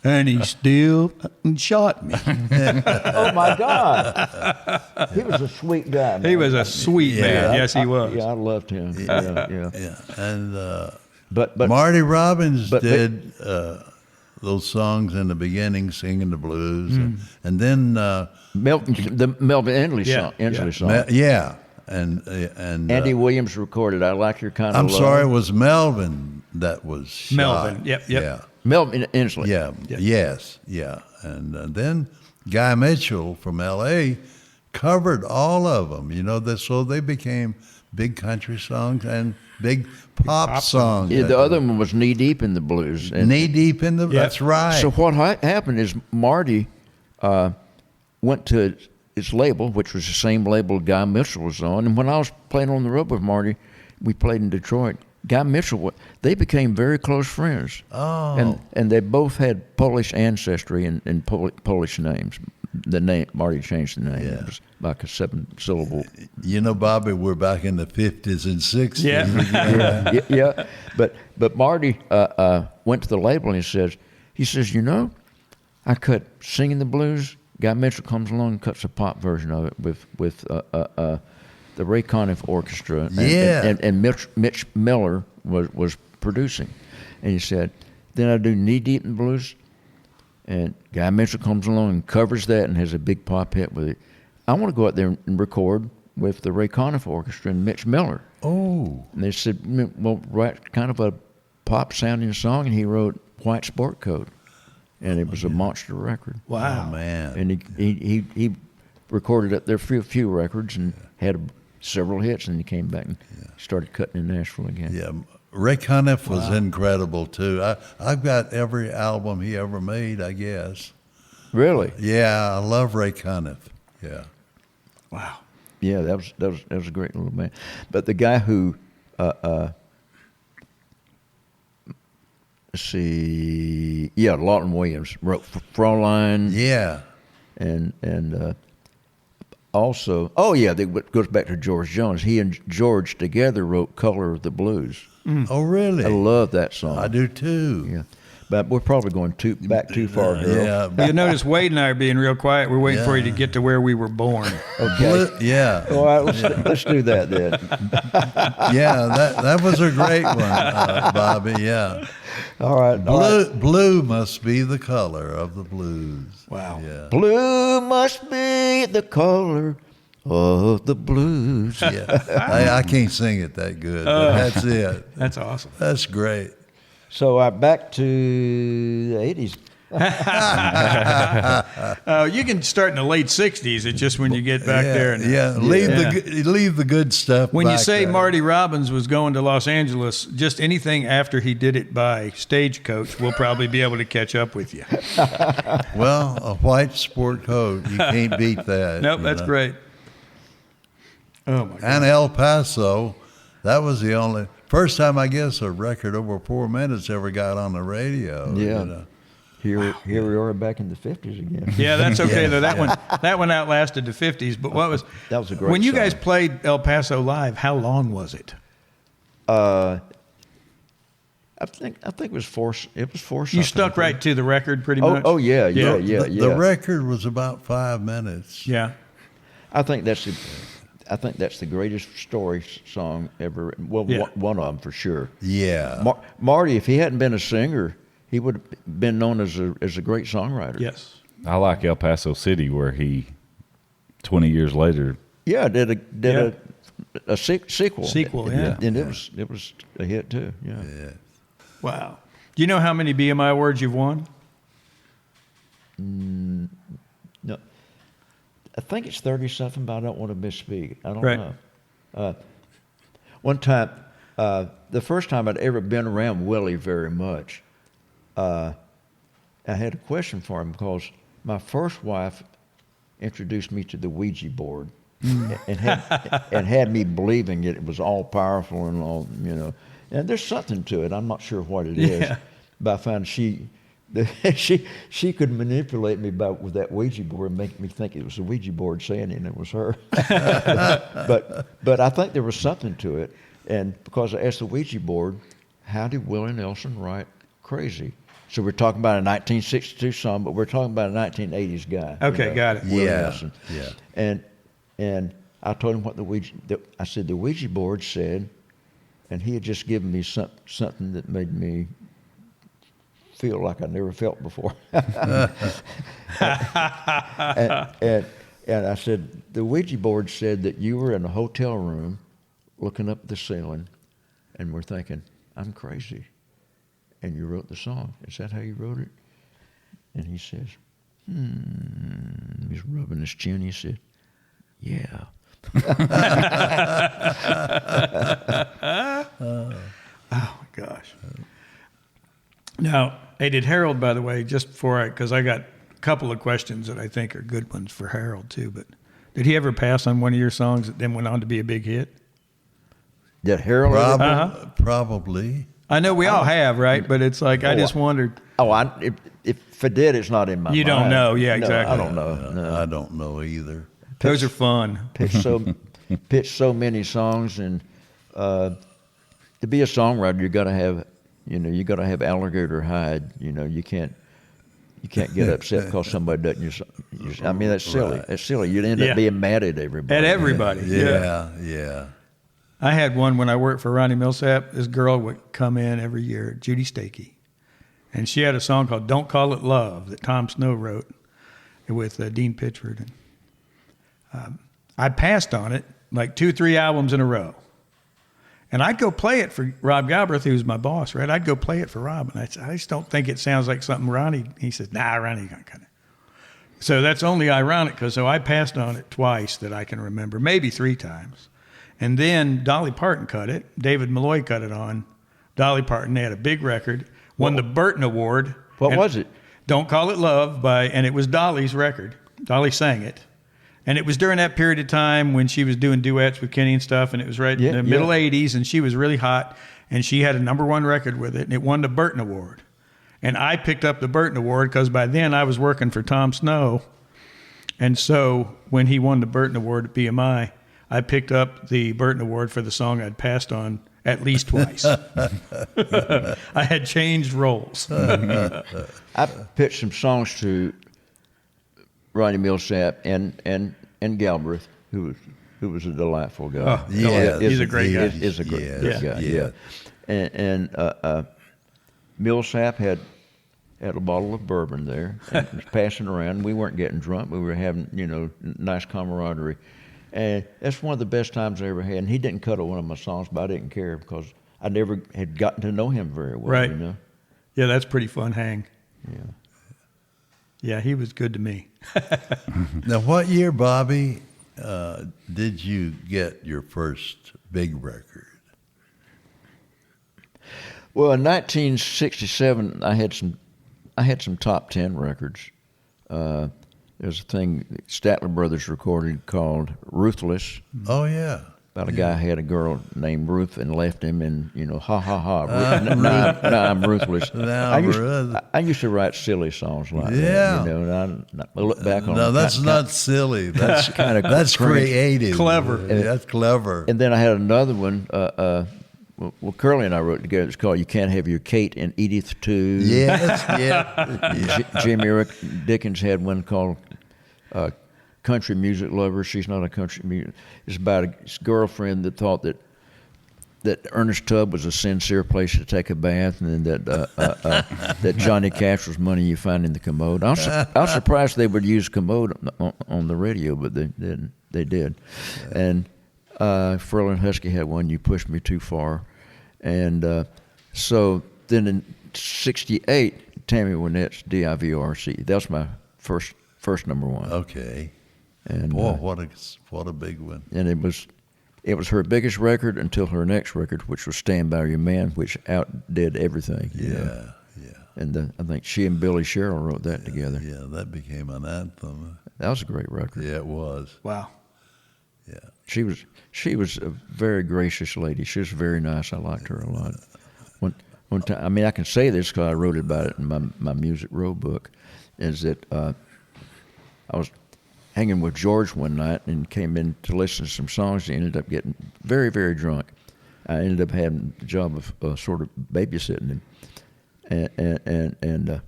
and he still shot me." Oh, my God. He was a sweet guy, man. He was a sweet man. Yes, he was. I loved him. Yeah. And But Marty Robbins but- did those songs in the beginning, singing the blues, and then the Melvin Endley Yeah, song. yeah, and Andy Williams recorded "I Like Your Kind of I'm Love." sorry, it was Melvin that was shot. Melvin, yep. Yeah, Melvin Endley. yeah, yes, yeah, and then Guy Mitchell from L.A. covered all of them. So they became big country songs and big pop songs. Yeah, the other one was Knee Deep in the Blues. And Knee deep in the. That's right. so what happened is Marty went to his label, which was the same label Guy Mitchell was on. And when I was playing on the road with Marty, we played in Detroit. Guy Mitchell, they became very close friends. Oh. And they both had Polish ancestry and Polish names. The name Marty changed the name. Yeah. It was like a 7-syllable. Bobby, we're back in the 50s and 60s. Yeah. Yeah. But Marty went to the label and he says, I cut Singing the Blues. Guy Mitchell comes along and cuts a pop version of it with the Ray Conniff Orchestra. And Mitch Miller was producing. And he said, then I do Knee Deep in the Blues. And Guy Mitchell comes along and covers that and has a big pop hit with it. I want to go out there and record with the Ray Conniff Orchestra and Mitch Miller. Oh. And they said, well, write kind of a pop-sounding song, and he wrote White Sport Coat. And it was a monster record. Wow. Oh, man. And he recorded up there a few records and had several hits, and he came back and started cutting in Nashville again. Yeah. Ray Conniff was incredible, too. I've got every album he ever made, I guess. Really? Yeah, I love Ray Conniff. Yeah. Wow. Yeah, that was a great little band. But the guy who, let's see, Lawton Williams wrote Fraulein. Yeah. And also, that goes back to George Jones. He and George together wrote Color of the Blues. Oh, really? I love that song. I do, too. Yeah. But we're probably going back too far, Bill. Yeah. You notice Wade and I are being real quiet. We're waiting for you to get to where we were born. Okay. Yeah. All right, let's do that then. Yeah, that was a great one, Bobby, yeah. All right. Blue must be the color of the blues. Wow. Yeah. Blue must be the color of the blues. Yeah. I can't sing it that good, but that's it. That's awesome. That's great. So back to the 80s. You can start in the late 60s. It's just when you get back there. And, leave the good stuff When you back say there. Marty Robbins was going to Los Angeles, just anything after he did it by stagecoach, we'll probably be able to catch up with you. Well, a white sport coat, you can't beat that. Nope, you that's know. great. Oh, my God. And El Paso, that was the only first time, I guess, a record over 4 minutes ever got on the radio. Yeah. You know. Here we are back in the 50s again. Yeah, that's okay though. That one outlasted the 50s. But That was a great when you song. guys played El Paso live? How long was it? I think it was four. It was four. You stuck right to the record, pretty much. Oh yeah. The record was about 5 minutes. Yeah. I think that's the greatest story song ever. Well, one of them for sure. Yeah. Marty, if he hadn't been a singer, he would have been known as a great songwriter. Yes. I like El Paso City, where he, 20 years later, did a sequel. Sequel, yeah. And it was a hit too. Yeah. Wow. Do you know how many BMI awards you've won? No, I think it's 30-something, but I don't want to misspeak. I don't Right. know. One time, the first time I'd ever been around Willie very much, I had a question for him because my first wife introduced me to the Ouija board and had me believing it was all powerful and all, And there's something to it. I'm not sure what it is. Yeah. But I found she She could manipulate me with that Ouija board and make me think it was the Ouija board saying it and it was her. but I think there was something to it, and because I asked the Ouija board, how did Willie Nelson write Crazy? So we're talking about a 1962 song, but we're talking about a 1980s guy. Okay, got it. Willie Yeah, Nelson. yeah. And I told him what I said the Ouija board said, and he had just given me something that made me feel like I never felt before. and I said, the Ouija board said that you were in a hotel room looking up at the ceiling and we're thinking, I'm crazy. And you wrote the song. Is that how you wrote it? And he says, He's rubbing his chin. He said, yeah. Oh, my gosh. Now, hey, did Harold, by the way, just before because I got a couple of questions that I think are good ones for Harold, too, but did he ever pass on one of your songs that then went on to be a big hit? Did Harold ever? Probably. I know we all have, right? But it's like, I just wondered. Oh, if I did, it's not in my mind. You don't know. Yeah, exactly. No, I don't know. No. I don't know either. Those are fun. Pitched so many songs, and to be a songwriter, you got to have alligator hide. You can't get upset because somebody doesn't use. I mean, that's silly. That's silly. You'd end up being mad at everybody. At everybody. Yeah. I had one when I worked for Ronnie Millsap. This girl would come in every year, Judy Stakey, and she had a song called "Don't Call It Love" that Tom Snow wrote with Dean Pitchford. And I passed on it like 2-3 albums in a row, and I'd go play it for Rob Galbraith, who was my boss. Right, I'd go play it for Rob, and I just don't think it sounds like something Ronnie. He says, "Nah, Ronnie kind of." So that's only ironic because I passed on it twice that I can remember, maybe 3 times. And then Dolly Parton cut it. David Malloy cut it on Dolly Parton. They had a big record, won the Burton Award. What was it? Don't Call It Love and it was Dolly's record. Dolly sang it. And it was during that period of time when she was doing duets with Kenny and stuff, and it was right in the middle 80s, and she was really hot, and she had a #1 record with it, and it won the Burton Award. And I picked up the Burton Award because by then I was working for Tom Snow. And so when he won the Burton Award at BMI, I picked up the Burton Award for the song I'd passed on at least twice. I had changed roles. I pitched some songs to Ronnie Millsap and Galbraith, who was a delightful guy. Oh, yeah, he's a great guy. Is a great guy. Yeah. And Millsap had a bottle of bourbon there and was passing around. We weren't getting drunk. We were having nice camaraderie. And that's one of the best times I ever had. And he didn't cut one of my songs, but I didn't care because I never had gotten to know him very well. Right. Yeah, that's pretty fun hang. Yeah. Yeah, he was good to me. Now, what year, Bobby, did you get your first big record? Well, in 1967, I had some top 10 records. There's a thing Statler Brothers recorded called "Ruthless." Oh yeah. About a guy who had a girl named Ruth and left him, and ha ha ha. Now I'm ruthless. I used to write silly songs like that. And I look back on. No, that's not silly. That's kind of that's creative. Clever. That's clever. And then I had another one. Well, Curly and I wrote together. It's called "You Can't Have Your Kate and Edith Too." Yes, yeah. Jimmy Dickens had one called "Country Music Lover." She's not a country music. It's about a girlfriend that thought that Ernest Tubb was a sincere place to take a bath, and then that Johnny Cash was money you find in the commode. I was surprised they would use commode on the radio, but they didn't. They did, and. Furl and Husky had one, "You Pushed Me Too Far." And so then in 1968, Tammy Wynette's DIVRC. That was my first #1. Okay. And boy, what a big one. And it was her biggest record until her next record, which was "Stand By Your Man," which outdid everything. Yeah. And I think she and Billy Sherrill wrote that together. Yeah, that became an anthem. That was a great record. Yeah, it was. Wow. Yeah. She was a very gracious lady. She was very nice. I liked her a lot. one time, I mean, I can say this because I wrote about it in my Music Row book, is that I was hanging with George one night and came in to listen to some songs. He ended up getting very, very drunk. I ended up having the job of sort of babysitting him. And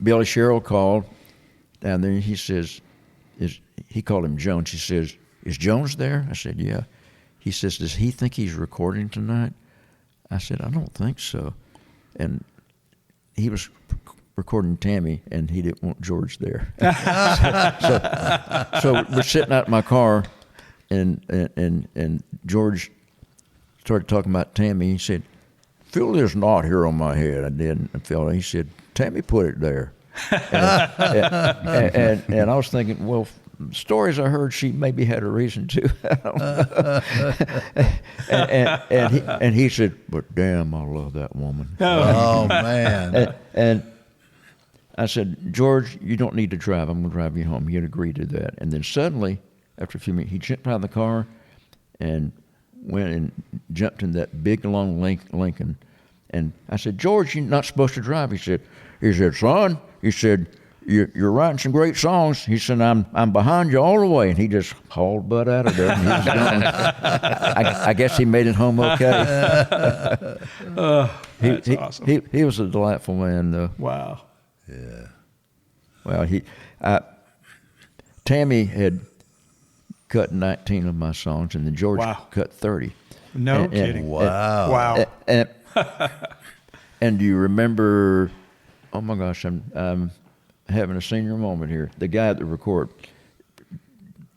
Billy Sherrill called down there, and he says, he called him Jones. He says, "Is Jones there?" I said, "Yeah." He says, "Does he think he's recording tonight?" I said, "I don't think so." And he was recording Tammy, and he didn't want George there. so we're sitting out in my car, and George started talking about Tammy. He said, "Fill this knot here on my head." I did, and Phil, he said, "Tammy put it there." And I was thinking, well, stories I heard, she maybe had a reason to. and he said, "But damn, I love that woman." Oh man! And I said, "George, you don't need to drive. I'm going to drive you home." He had agreed to that. And then suddenly, after a few minutes, he jumped out of the car and went and jumped in that big long Lincoln. And I said, "George, you're not supposed to drive." He said, "Son," he said, you're writing some great songs." He said, I'm behind you all the way." And he just hauled butt out of there, and he was gone. I guess he made it home okay. That's awesome. He was a delightful man, though. Wow. Yeah. Well, Tammy had cut 19 of my songs, and then George cut 30. No kidding. Wow. And do you remember? Oh my gosh, I'm having a senior moment here. The guy at the record,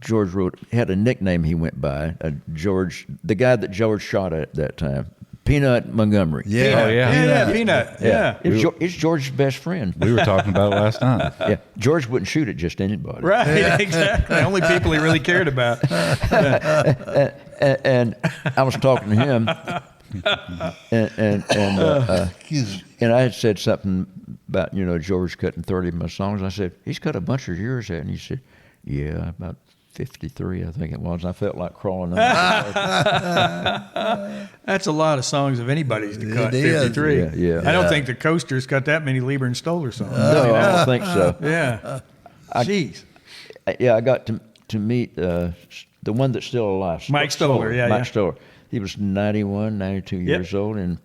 George had a nickname he went by. George, the guy that George shot at that time, Peanut Montgomery. Yeah. Oh, yeah. Peanut. Yeah. It's George's best friend. We were talking about it last night. Yeah. George wouldn't shoot at just anybody. Right, exactly. The only people he really cared about. And I was talking to him, and I had said something about, George cutting 30 of my songs. I said, "He's cut a bunch of yours," and he said, "Yeah, about 53, I think it was." I felt like crawling under. That's a lot of songs of anybody's to cut. It is. 53. Yeah. I don't think the Coasters cut that many Lieber and Stoller songs. No, I don't think so. Yeah. Jeez. I got to meet the one that's still alive. Mike Stoller, Mike Stoller. He was 91, 92 years old, and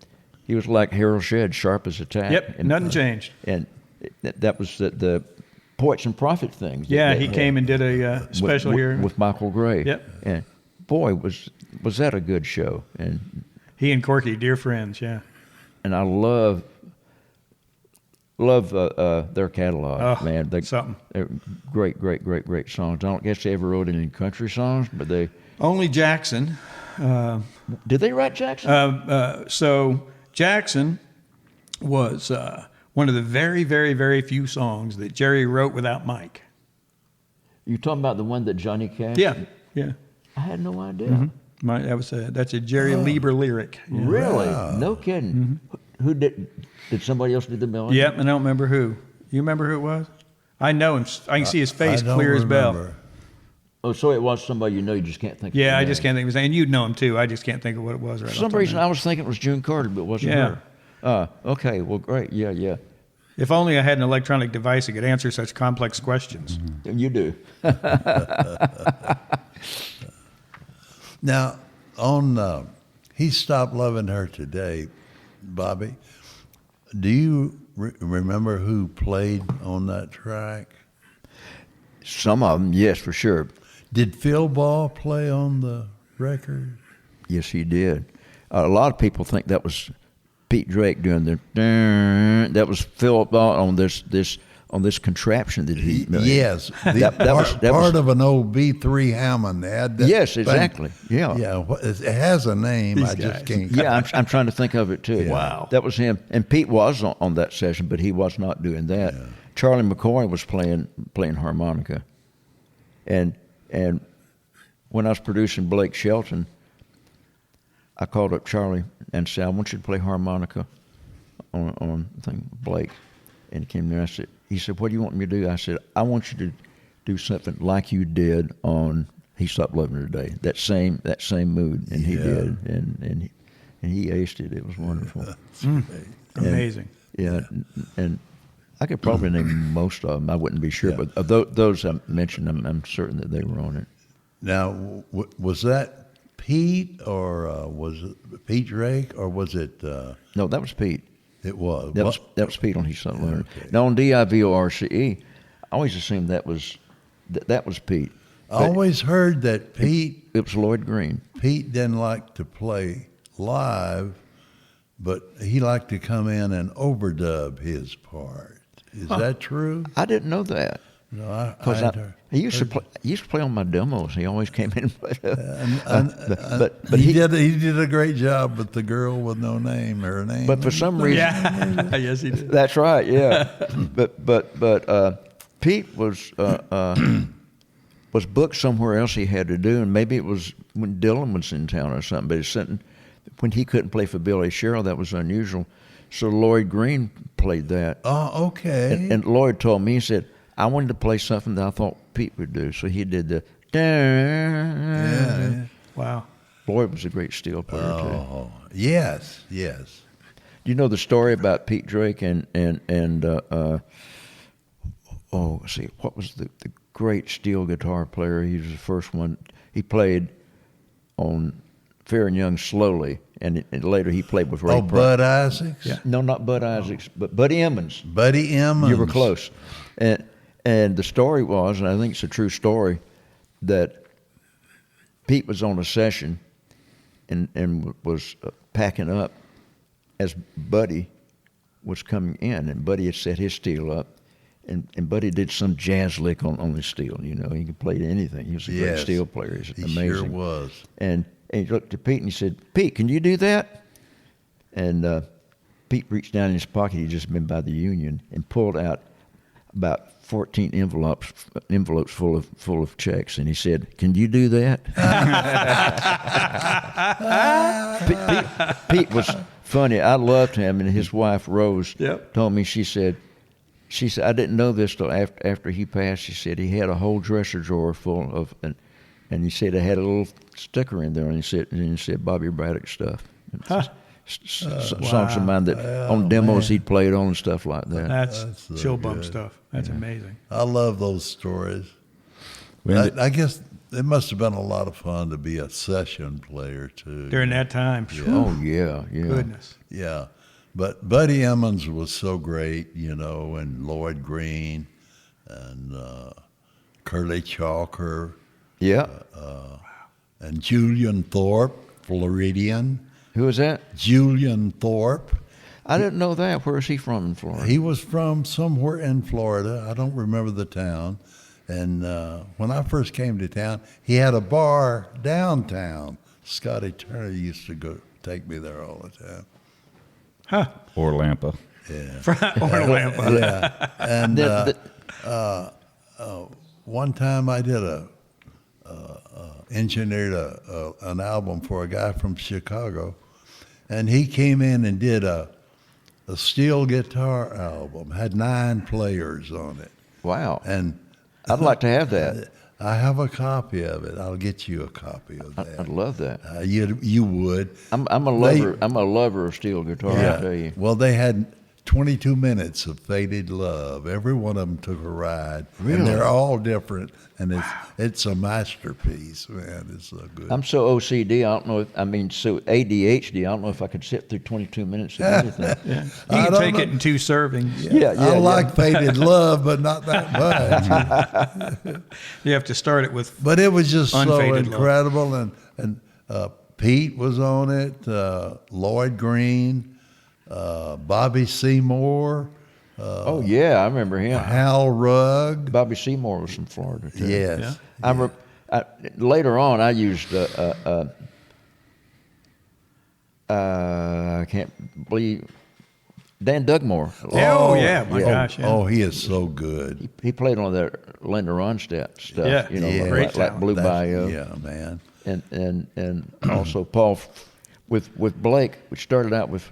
he was like Harold Shedd, sharp as a tack. Yep, and, nothing changed. And that was the Poets and Prophet thing. Yeah, he came and did a special here. With Michael Gray. Yep. And boy, was that a good show. And he and Corky, dear friends, yeah. And I love their catalog, man. Something. They're great songs. I don't guess they ever wrote any country songs, but they... Only Jackson. Did they write Jackson? So Jackson was one of the very, very, very few songs that Jerry wrote without Mike. You talking about the one that Johnny Cash? Yeah. I had no idea. Mm-hmm. That's a Jerry Lieber lyric. Yeah. Really? Wow. No kidding. Mm-hmm. Who did somebody else do the melody? Yep, and I don't remember who. You remember who it was? I know him. I can see his face clear as bell. Oh, so it was somebody you know, you just can't think of. Yeah, I just can't think of his name. And you'd know him too. I just can't think of what it was right now. For some reason, I was thinking it was June Carter, but it wasn't her. Okay, well, great. Yeah. If only I had an electronic device that could answer such complex questions. Mm-hmm. You do. Now, on He Stopped Loving Her Today, Bobby, do you remember who played on that track? Some of them, yes, for sure. Did Phil Ball play on the record? Yes, he did. A lot of people think that was Pete Drake doing that was Phil Ball on this contraption that he made. Yes, that was of an old B3 Hammond. They had that yes, exactly. thing. Yeah, it has a name. I just can't. Yeah, I'm trying to think of it too. Yeah. Wow, that was him. And Pete was on that session, but he was not doing that. Yeah. Charlie McCoy was playing harmonica, and when I was producing Blake Shelton, I called up Charlie and said, "I want you to play harmonica on Blake." And he came there. He said, "What do you want me to do?" I said, "I want you to do something like you did on He Stopped Loving Her Today. That same mood." And he did, and and he aced it. It was wonderful. Amazing. Yeah, and I could probably name most of them. I wouldn't be sure, Yeah. but those I mentioned, I'm certain that they were on it. Now, was that Pete or was it Pete Drake or was it? No, that was Pete. It was. That was Pete on He's Something Learned. Okay. Now on DIVORCE, I always assumed that was Pete. I always heard that Pete It was Lloyd Green. didn't like to play live, but he liked to come in and overdub his part. Is that true? I didn't know that. No, Because he used to play on my demos. He always came in and played. But he did a great job with the girl with no name. Her name. But for some reason, Yeah. Yes, he did. that's right. Yeah. but Pete was booked somewhere else he had to do, and maybe it was when Dylan was in town or something. But it's something when he couldn't play for Billy Sherrill, that was unusual. So Lloyd Green played that. Oh, okay. And Lloyd told me, he said, I wanted to play something that I thought Pete would do. So he did the. yeah. Wow. Lloyd was a great steel player too. Oh, yes. Do you know the story about Pete Drake and let's see, what was the great steel guitar player? He was the first one. He played on Fair and Young Slowly, and later he played with Ray Price. Bud Isaacs. Yeah. No, not Bud Isaacs, but Buddy Emmons. Buddy Emmons. You were close. And the story was, and I think it's a true story, that Pete was on a session and was packing up as Buddy was coming in, and Buddy had set his steel up, and Buddy did some jazz lick on his steel. You know, he could play anything. He was a great steel player. He's amazing. He sure was. And he looked at Pete and he said, Pete, can you do that? And Pete reached down in his pocket. He'd just been by the union and pulled out about 14 envelopes full of checks, and he said, "Can you do that?" Pete was funny. I loved him, and his wife Rose told me. She said, I didn't know this till after he passed. She said he had a whole dresser drawer full of, and he said I had a little sticker in there, and he said Bobby Braddock stuff. Songs of mine that on demos he'd played on and stuff like that. That's so chill bump good. stuff. That's amazing. I love those stories. When I guess it must have been a lot of fun to be a session player too. During that time, Oh yeah. goodness. Yeah, but Buddy Emmons was so great, you know, and Lloyd Green, and Curly Chalker, Yeah. and Julian Thorpe, Floridian. Who was that? Julian Thorpe. I didn't know that. Where is he from in Florida? He was from somewhere in Florida. I don't remember the town. And when I first came to town, he had a bar downtown. Scotty Turner used to take me there all the time. Or Lampa. Yeah. Orlando. Yeah. And one time I did engineered an album for a guy from Chicago, and he came in and did a steel guitar album, had 9 players on it. Wow. And I'd like to have that. I have a copy of it. I'll get you a copy of that. I'd love that. You would. I'm a lover. I'm a lover of steel guitar. I tell you. Well, they had 22 minutes of Faded Love. Every one of them took a ride. Really? And they're all different, and it's a masterpiece, man. It's so good. I'm so OCD. So ADHD. I don't know if I could sit through 22 minutes of anything. You I can don't take know. it in 2 servings. I like Faded Love, but not that much. You have to start it with. But it was just so Unfaded Love. incredible, and Pete was on it, Lloyd Green, Bobby Seymour, Oh yeah, I remember him. Hal Rugg. Bobby Seymour was from Florida too. Yes. Later on, I used I can't believe Dan Dugmore. Oh, yeah, my gosh. Yeah. Oh, he is so good. He played on that Linda Ronstadt stuff. Yeah, you know, yeah. Great like Blue Bayou. Yeah, man. And also Paul with Blake, which started out with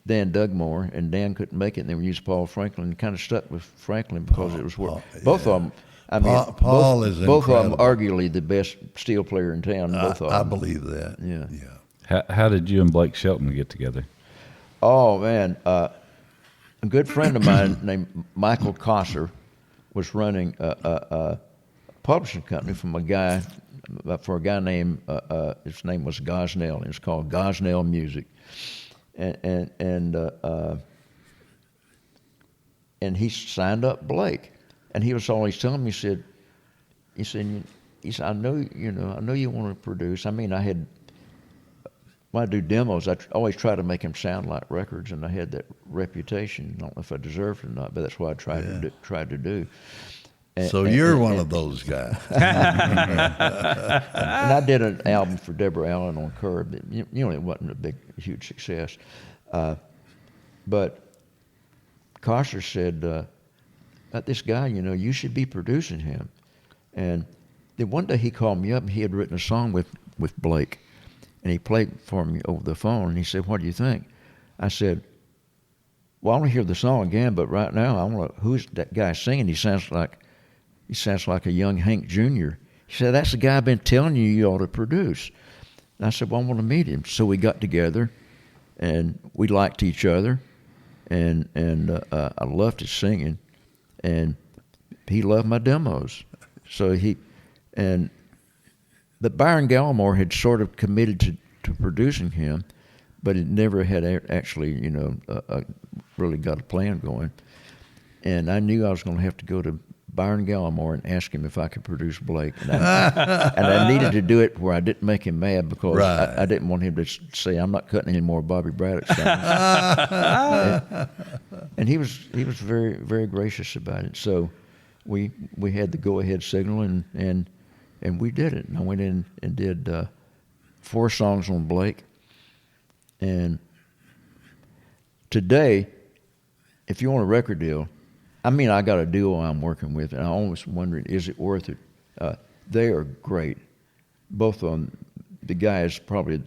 Dan Dugmore, and Dan couldn't make it, and they were using Paul Franklin, and kind of stuck with Franklin because it was both of them. I mean, Paul is both of them incredible. arguably the best steel player in town. Both of them. I believe that. Yeah. Yeah. How did you and Blake Shelton get together? Oh man, a good friend of mine named Michael Kosser was running a publishing company for a guy named his name was Gosnell. It was called Gosnell Music, and he signed up Blake, and he was always telling me, he said, I know you want to produce. I mean, when I do demos, I always try to make them sound like records, and I had that reputation. I don't know if I deserved it or not, but that's what I tried to do. So you're one of those guys. And I did an album for Deborah Allen on Curb. It wasn't a huge success. But Kosser said, about this guy, you should be producing him. And then one day he called me up, and he had written a song with Blake. And he played for me over the phone, and he said, "What do you think?" I said, "Well, I want to hear the song again, but right now I want to. Who's that guy singing? He sounds like a young Hank Jr." He said, "That's the guy I've been telling you ought to produce." And I said, "Well, I want to meet him." So we got together, and we liked each other, and I loved his singing, and he loved my demos. But Byron Gallimore had sort of committed to producing him, but it never had actually, really got a plan going. And I knew I was going to have to go to Byron Gallimore and ask him if I could produce Blake. And I needed to do it where I didn't make him mad, because right. I didn't want him to say, "I'm not cutting any more Bobby Braddock songs." and he was very, very gracious about it. So we had the go-ahead signal, and we did it. And I went in and did 4 songs on Blake. And today, if you want a record deal, I got a deal I'm working with, and I always wondering, is it worth it? They are great. Both of them. The guy is probably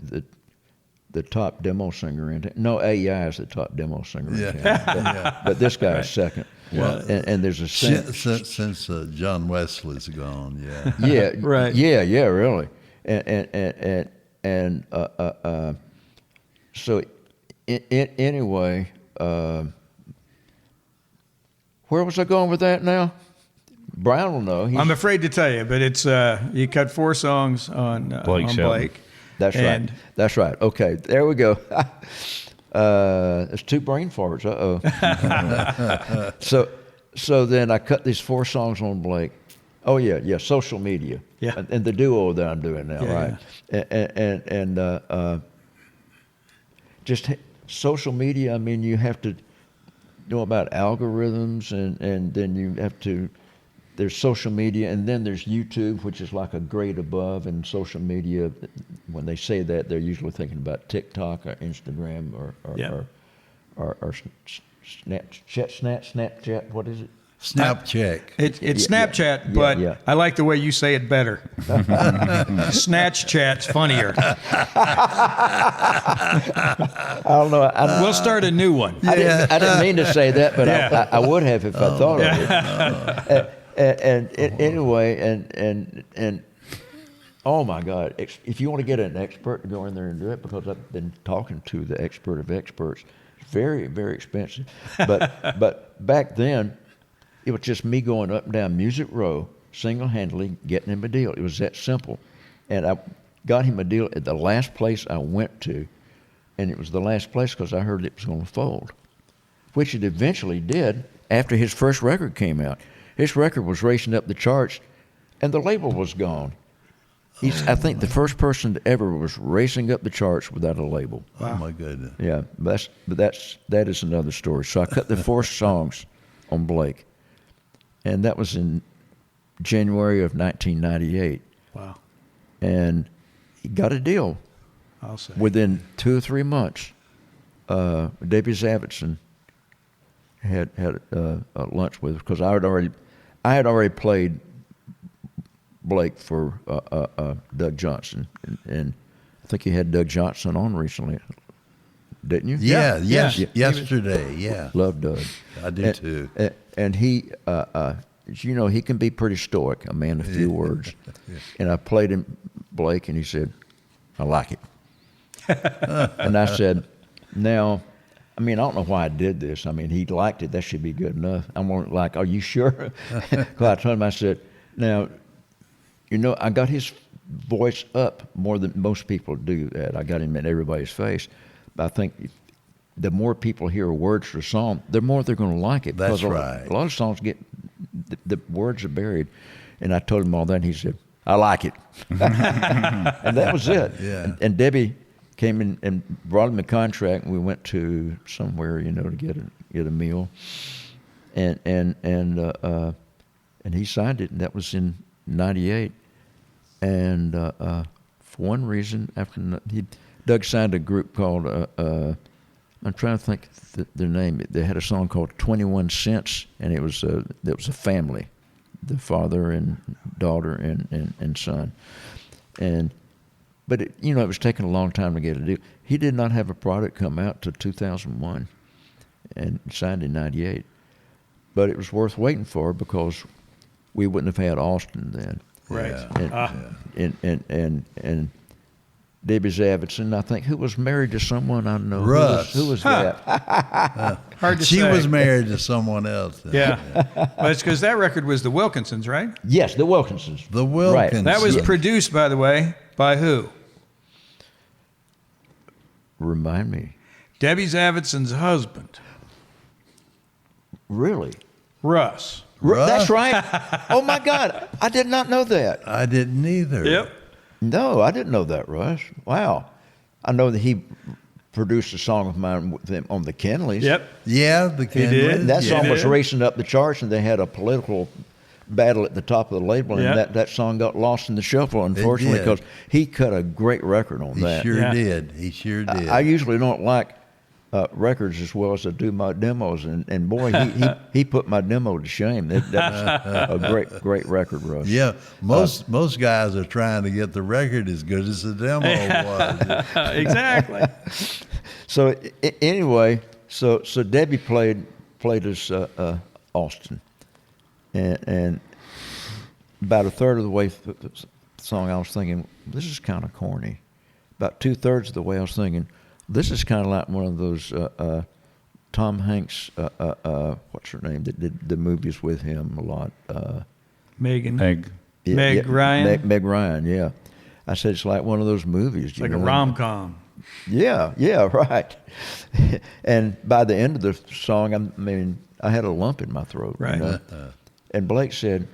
the top demo singer in town. No, AI is the top demo singer in town. But this guy is second. Well, and there's a since John Wesley's gone, yeah. Yeah, right. Yeah, really. So anyway, where was I going with that now? Brian will know. I'm afraid to tell you, but it's you cut 4 songs on Blake. That's right. That's right. Okay, there we go. It's 2 brain farts. So then I cut these 4 songs on Blake. Oh yeah, social media. Yeah. And the duo that I'm doing now, right? And just social media. I mean, you have to know about algorithms, and then you have to. There's social media, and then there's YouTube, which is like a grade above. And social media, when they say that, they're usually thinking about TikTok or Instagram or Snapchat. What is it? Snapchat. It's Snapchat, but yeah. I like the way you say it better. Snatch Chat's funnier. I don't know. We'll start a new one. I didn't mean to say that, but I would have if I thought of it. Anyway, and oh my God, if you want to get an expert to go in there and do it, because I've been talking to the expert of experts, it's very, very expensive. But back then, it was just me going up and down Music Row, single-handedly getting him a deal. It was that simple. And I got him a deal at the last place I went to, and it was the last place because I heard it was going to fold, which it eventually did after his first record came out. His record was racing up the charts, and the label was gone. He's, I think, the first person that ever was racing up the charts without a label. Wow. Oh my goodness! Yeah, that is another story. So I cut the 4 songs on Blake, and that was in January of 1998. Wow! And he got a deal. I'll say Within 2 or 3 months. Debbie Zavitson had a lunch with us, because I had already played Blake for Doug Johnson, and I think you had Doug Johnson on recently, didn't you? Yeah. Yesterday, yeah. Love Doug. I do too. And he, he can be pretty stoic, a man of few words. And I played him Blake, and he said, "I like it." And I said, now, I mean, I don't know why I did this. I mean, he liked it. That should be good enough. I'm like, are you sure? Because I told him, I said, now, you know, I got his voice up more than most people do that. I got him in everybody's face. But I think the more people hear words to a song, the more they're going to like it. That's because right. A lot of songs get, the words are buried. And I told him all that, and he said, I like it. And that was it. Yeah. And Debbie came in and brought him a contract, and we went to somewhere, you know, to get a meal, and he signed it, and that was in '98. And for one reason, Doug signed a group called I'm trying to think their name. They had a song called 21 Cents, and it was a family, the father and daughter and son, But it was taking a long time to get a deal. He did not have a product come out till 2001, and signed in '98. But it was worth waiting for because we wouldn't have had Austin then. Right. And Debbie Zavitson, I think, who was married to someone I don't know. Russ. Who was that? Hard to She say. was married to someone else. Then. Yeah. Well, it's because that record was the Wilkinsons, right? Yes, the Wilkinsons. The Wilkins. Right. That was Yeah. produced, by the way, by who? Remind me. Debbie Zavitson's husband, Really? Russ. Russ? That's right. Oh, my God. I did not know that. I didn't either. Yep. No, I didn't know that, Russ. Wow. I know that he produced a song of mine with them on the Kenleys. Yep. Yeah, the did. Kenleys. That Yeah, song it was did. racing up the charts, and they had a political battle at the top of the label, and Yeah. that song got lost in the shuffle, unfortunately, did. because he cut a great record on He that. sure Yeah. did. He sure did. I usually don't like records as well as I do my demos, and boy, he put my demo to shame. That was a great record, Russ. yeah, most guys are trying to get the record as good as the demo was. Exactly. So anyway, so Debbie played us Austin, and about a third of the way through the song, I was thinking, this is kind of corny. About 2/3 of the way, I was thinking, this is kind of like one of those Tom Hanks, what's her name, that did the movies with him a lot. Megan. Meg. Meg Ryan? Meg Ryan, yeah. I said, it's like one of those movies. It's like a rom-com. Yeah, right. And by the end of the song, I had a lump in my throat. Right. You know? And Blake said,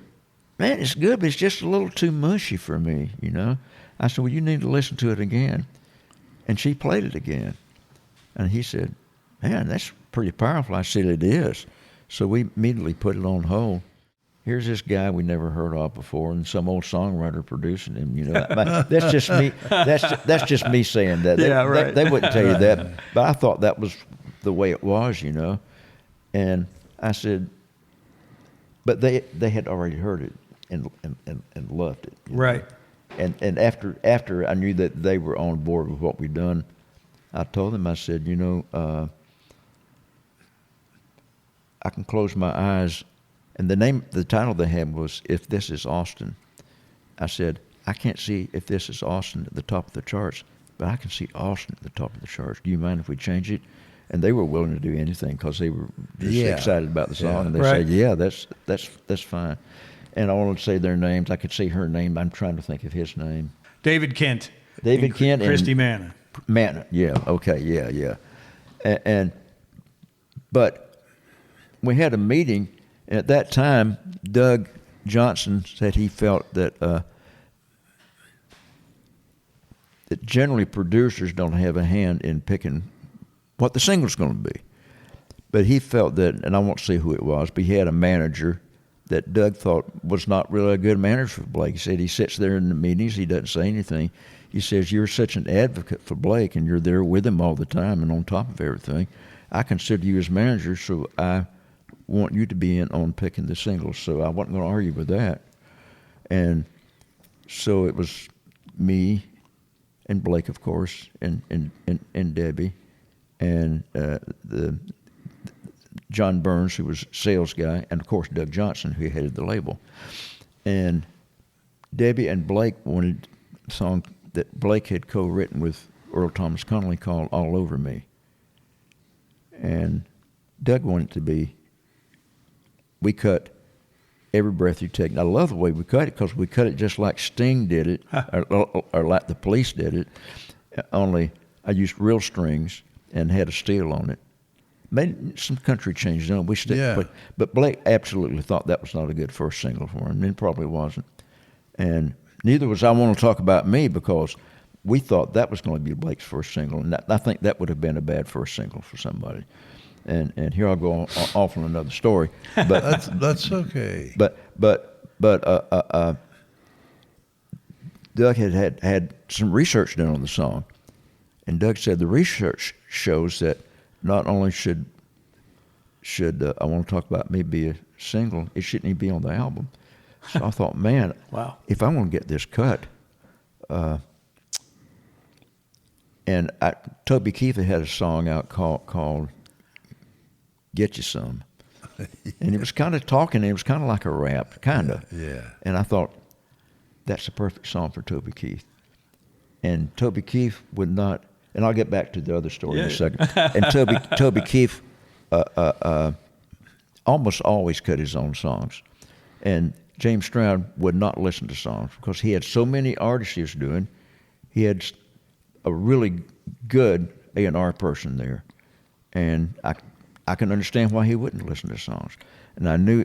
man, it's good, but it's just a little too mushy for me, you know. I said, well, you need to listen to it again. And she played it again. And he said, man, that's pretty powerful. I said, it is. So we immediately put it on hold. Here's this guy we never heard of before, and some old songwriter producing him. You know, that's just me. That's just me saying that. Yeah, right. They wouldn't tell you that, but I thought that was the way it was, you know. And I said, but they had already heard it and loved it. you know. Right. And after I knew that they were on board with what we'd done, I told them, I said, you know, I can close my eyes. And the title they had was If This Is Austin. I said, I can't see If This Is Austin at the top of the charts, but I can see Austin at the top of the charts. Do you mind if we change it? And they were willing to do anything because they were just excited about the song. Yeah. And they Right. said, yeah, that's fine. And I want to say their names. I could say her name. I'm trying to think of his name. David Kent. David and Kent and Christy Manna. Manna, yeah, okay, yeah. But we had a meeting, and at that time, Doug Johnson said he felt that that generally producers don't have a hand in picking what the single's going to be. But he felt that, and I won't say who it was, but he had a manager that Doug thought was not really a good manager for Blake. He said he sits there in the meetings, he doesn't say anything. He says, you're such an advocate for Blake, and you're there with him all the time and on top of everything. I consider you as manager, so I want you to be in on picking the singles. So I wasn't going to argue with that. And so it was me and Blake, of course, and Debbie, and the John Burns, who was sales guy, and of course Doug Johnson, who headed the label. And Debbie and Blake wanted a song that Blake had co-written with Earl Thomas Connolly called All Over Me. And Doug wanted it to be, we cut Every Breath You Take. And I love the way we cut it because we cut it just like Sting did it, or like the Police did it, only I used real strings and had a steel on it. Made some country changes on it. Yeah. But Blake absolutely thought that was not a good first single for him, and it probably wasn't. And neither was I Want to Talk About Me, because we thought that was going to be Blake's first single, and I think that would have been a bad first single for somebody. And here I'll go off on another story, but that's okay. But Doug had some research done on the song, and Doug said the research shows that not only should I Want to Talk About Me be a single, it shouldn't even be on the album. So I thought, man, wow, if I want to get this cut, and Toby Keith had a song out called Get You Some. And it was kind of talking, it was kind of like a rap, kind of. Yeah. And I thought, that's the perfect song for Toby Keith. And Toby Keith would not, and I'll get back to the other story in a second. And Toby Keith almost always cut his own songs. And James Stroud would not listen to songs because he had so many artists he was doing. He had a really good A&R person there. And I can understand why he wouldn't listen to songs. And I knew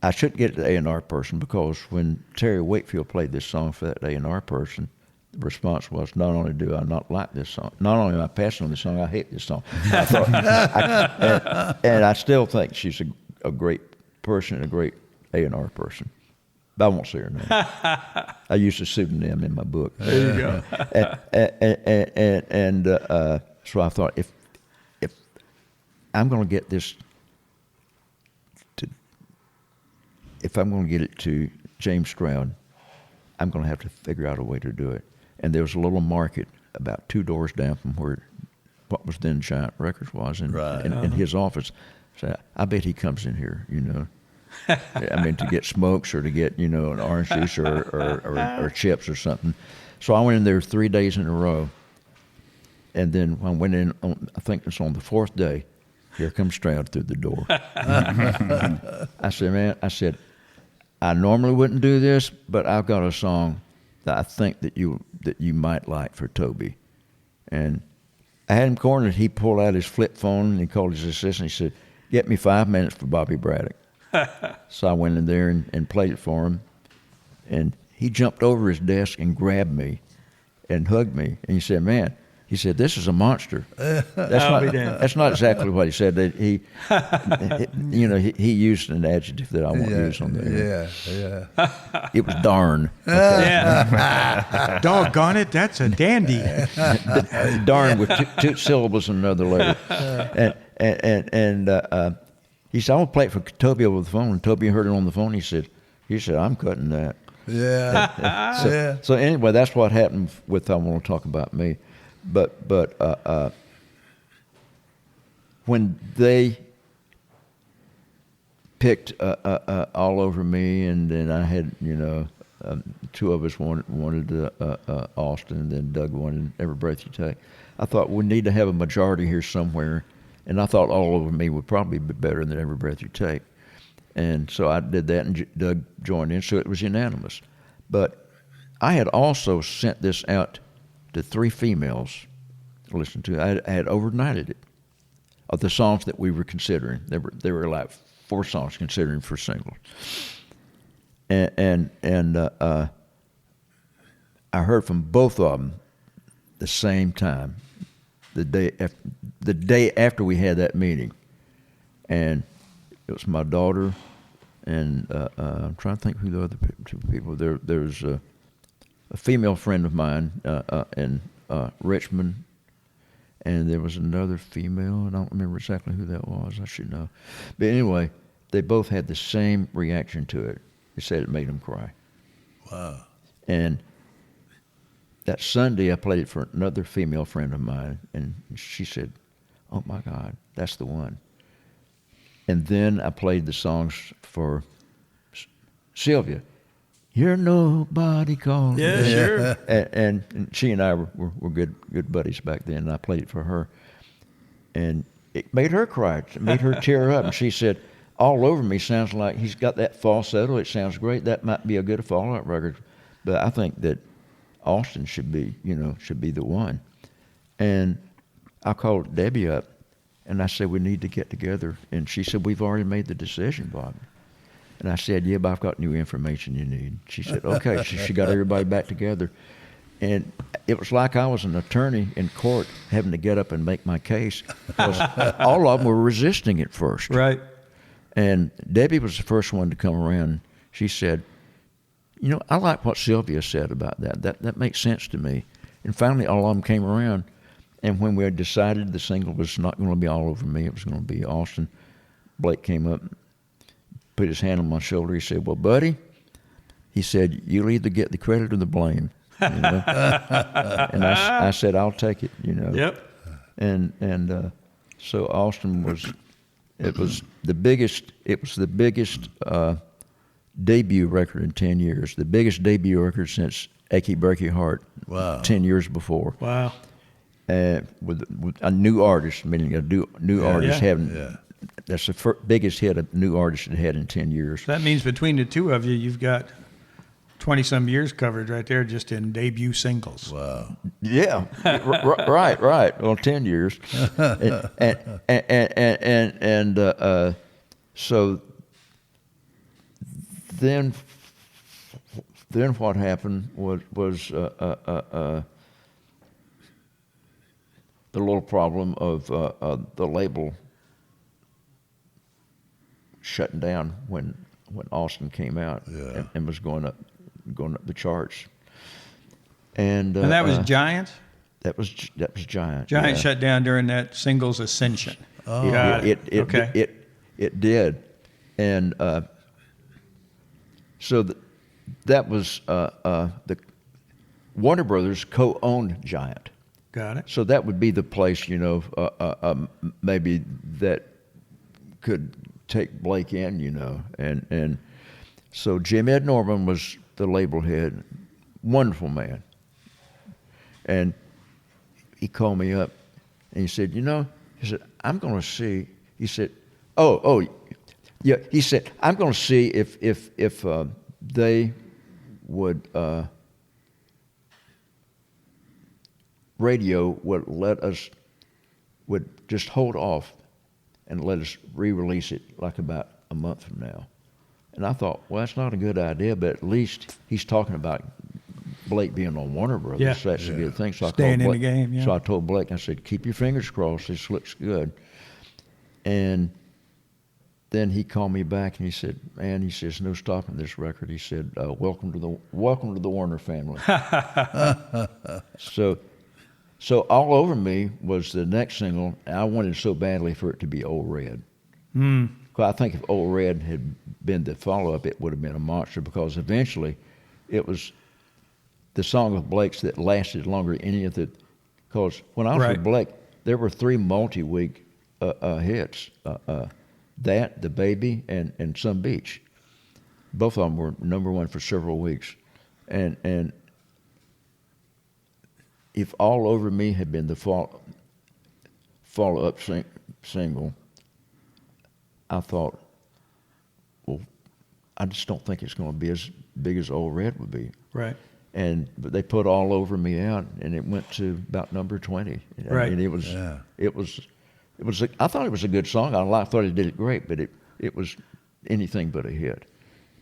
I shouldn't get the A&R person, because when Terry Wakefield played this song for that A&R person, the response was, not only do I not like this song, not only am I passing on this song, I hate this song. I thought, and I still think she's a great person and a great A&R person. But I won't say her name. I used a pseudonym in my book. There you go. So I thought, if I'm going to get this if I'm going to get it to James Stroud, I'm going to have to figure out a way to do it. And there was a little market about 2 doors down from where what was then Giant Records was in his office. So I bet he comes in here, I mean, to get smokes or to get, an orange juice or chips or something. So I went in there 3 days in a row. And then when I went in, I think it's on the 4th day, here comes Stroud through the door. I said, I normally wouldn't do this, but I've got a song that I think that you might like for Toby. And I had him cornered. He pulled out his flip phone and he called his assistant. He said, get me 5 minutes for Bobby Braddock. So I went in there and played it for him. And he jumped over his desk and grabbed me and hugged me. And he said, man, this is a monster. That's not exactly what he said. That he used an adjective that I won't use on there. Yeah. It was darn. Okay. Yeah. Doggone it, that's a dandy. Darn with two syllables and another letter. And he said, I want to play it for Toby over the phone. And Toby heard it on the phone. He said, I'm cutting that. Yeah. So anyway, that's what happened with I Want to Talk About Me. But when they picked All Over Me, and then I had 2 of us wanted Austin, and then Doug wanted Every Breath You Take. I thought we need to have a majority here somewhere, and I thought All Over Me would probably be better than Every Breath You Take, and so I did that, and Doug joined in, so it was unanimous. But I had also sent this out to 3 females to listen to. I had overnighted it of the songs that we were considering. There were like 4 songs considering for singles, and I heard from both of them the same time, the day after we had that meeting, and it was my daughter, and I'm trying to think who the other 2 people. There's a female friend of mine in Richmond, and there was another female. I don't remember exactly who that was. I should know. But anyway, they both had the same reaction to it. They said it made them cry. Wow. And that Sunday, I played it for another female friend of mine, and she said, oh, my God, that's the one. And then I played the songs for Sylvia, You're nobody calling. Yeah, sure. And she and I were good buddies back then, and I played it for her. And it made her cry. It made her tear up. And she said, All Over Me sounds like he's got that falsetto. It sounds great. That might be a good Fallout record. But I think that Austin should be the one. And I called Debbie up, and I said, we need to get together. And she said, we've already made the decision, Bob. And I said, yeah, but I've got new information you need. She said, okay. So she got everybody back together. And it was like I was an attorney in court having to get up and make my case because all of them were resisting at first. Right. And Debbie was the first one to come around. She said, I like what Sylvia said about that. That makes sense to me. And finally, all of them came around. And when we had decided the single was not going to be All Over Me, it was going to be Austin, Blake came up, put his hand on my shoulder. He said, well, buddy, he said, you'll either get the credit or the blame. And I said, I'll take it, Yep. And so Austin was the biggest debut record in 10 years, the biggest debut record since Achy Breaky Heart. Wow. 10 years before. Wow. With a new artist, meaning a new artist having. Yeah. That's the biggest hit a new artist had had in 10 years. So that means between the two of you, you've got 20-some years covered right there just in debut singles. Wow. Yeah, right. Well, 10 years, and so then what happened was the little problem of the label shutting down when Austin came out and was going up the charts. And that was Giant? That was Giant. Giant shut down during that singles ascension. Oh. Got it. It did. And so that was the Warner Brothers co-owned Giant. Got it. So that would be the place, maybe that could take Blake in, and so Jim Ed Norman was the label head, wonderful man, and he called me up and he said, he said, I'm going to see. He said, oh, yeah. He said, I'm going to see if they would. Radio would just hold off and let us re-release it like about a month from now. And I thought, well, that's not a good idea, but at least he's talking about Blake being on Warner Brothers. Yeah. So that's a good thing. So Staying I called in Blake, the game, yeah. So I told Blake, I said, keep your fingers crossed. This looks good. And then he called me back and he said, man, he says, no stopping this record. He said, welcome to the Warner family. So All Over Me was the next single, and I wanted so badly for it to be Old Red. Because I think if Old Red had been the follow-up, it would have been a monster, because eventually it was the song of Blake's that lasted longer than any of the... Because when I was with Blake, there were 3 multi-week hits, that, The Baby, and Some Beach. Both of them were number one for several weeks. And if All Over Me had been the follow-up single, I thought, well, I just don't think it's going to be as big as Old Red would be. Right. But they put All Over Me out, and it went to about number 20. Right. And I thought it was a good song. I thought he did it great, but it was anything but a hit.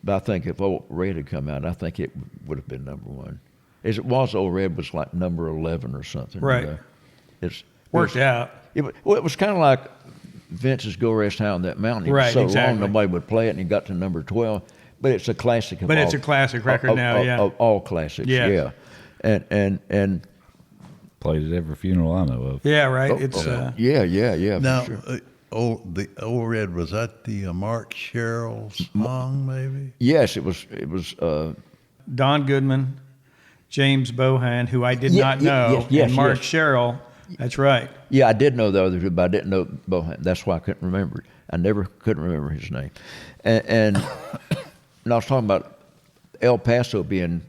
But I think if Old Red had come out, I think it would have been number one. As it was, Old Red was like number 11 or something. Right. Worked out. It was kind of like Vince's Go Rest High on That Mountain. It was so long nobody would play it, and he got to number 12. But it's a classic. It's a classic record now, yeah. Of all classics, yeah. And played at every funeral I know of. Yeah, right. Yeah. Now, for sure. the Old Red, was that the Mark Sherrill song, maybe? Yes, it was. Don Goodman, James Bohan, who I did not know, and Mark Sherrill. That's right. Yeah, I did know the other two, but I didn't know Bohan. That's why I couldn't remember it. I never couldn't remember his name. And I was talking about El Paso being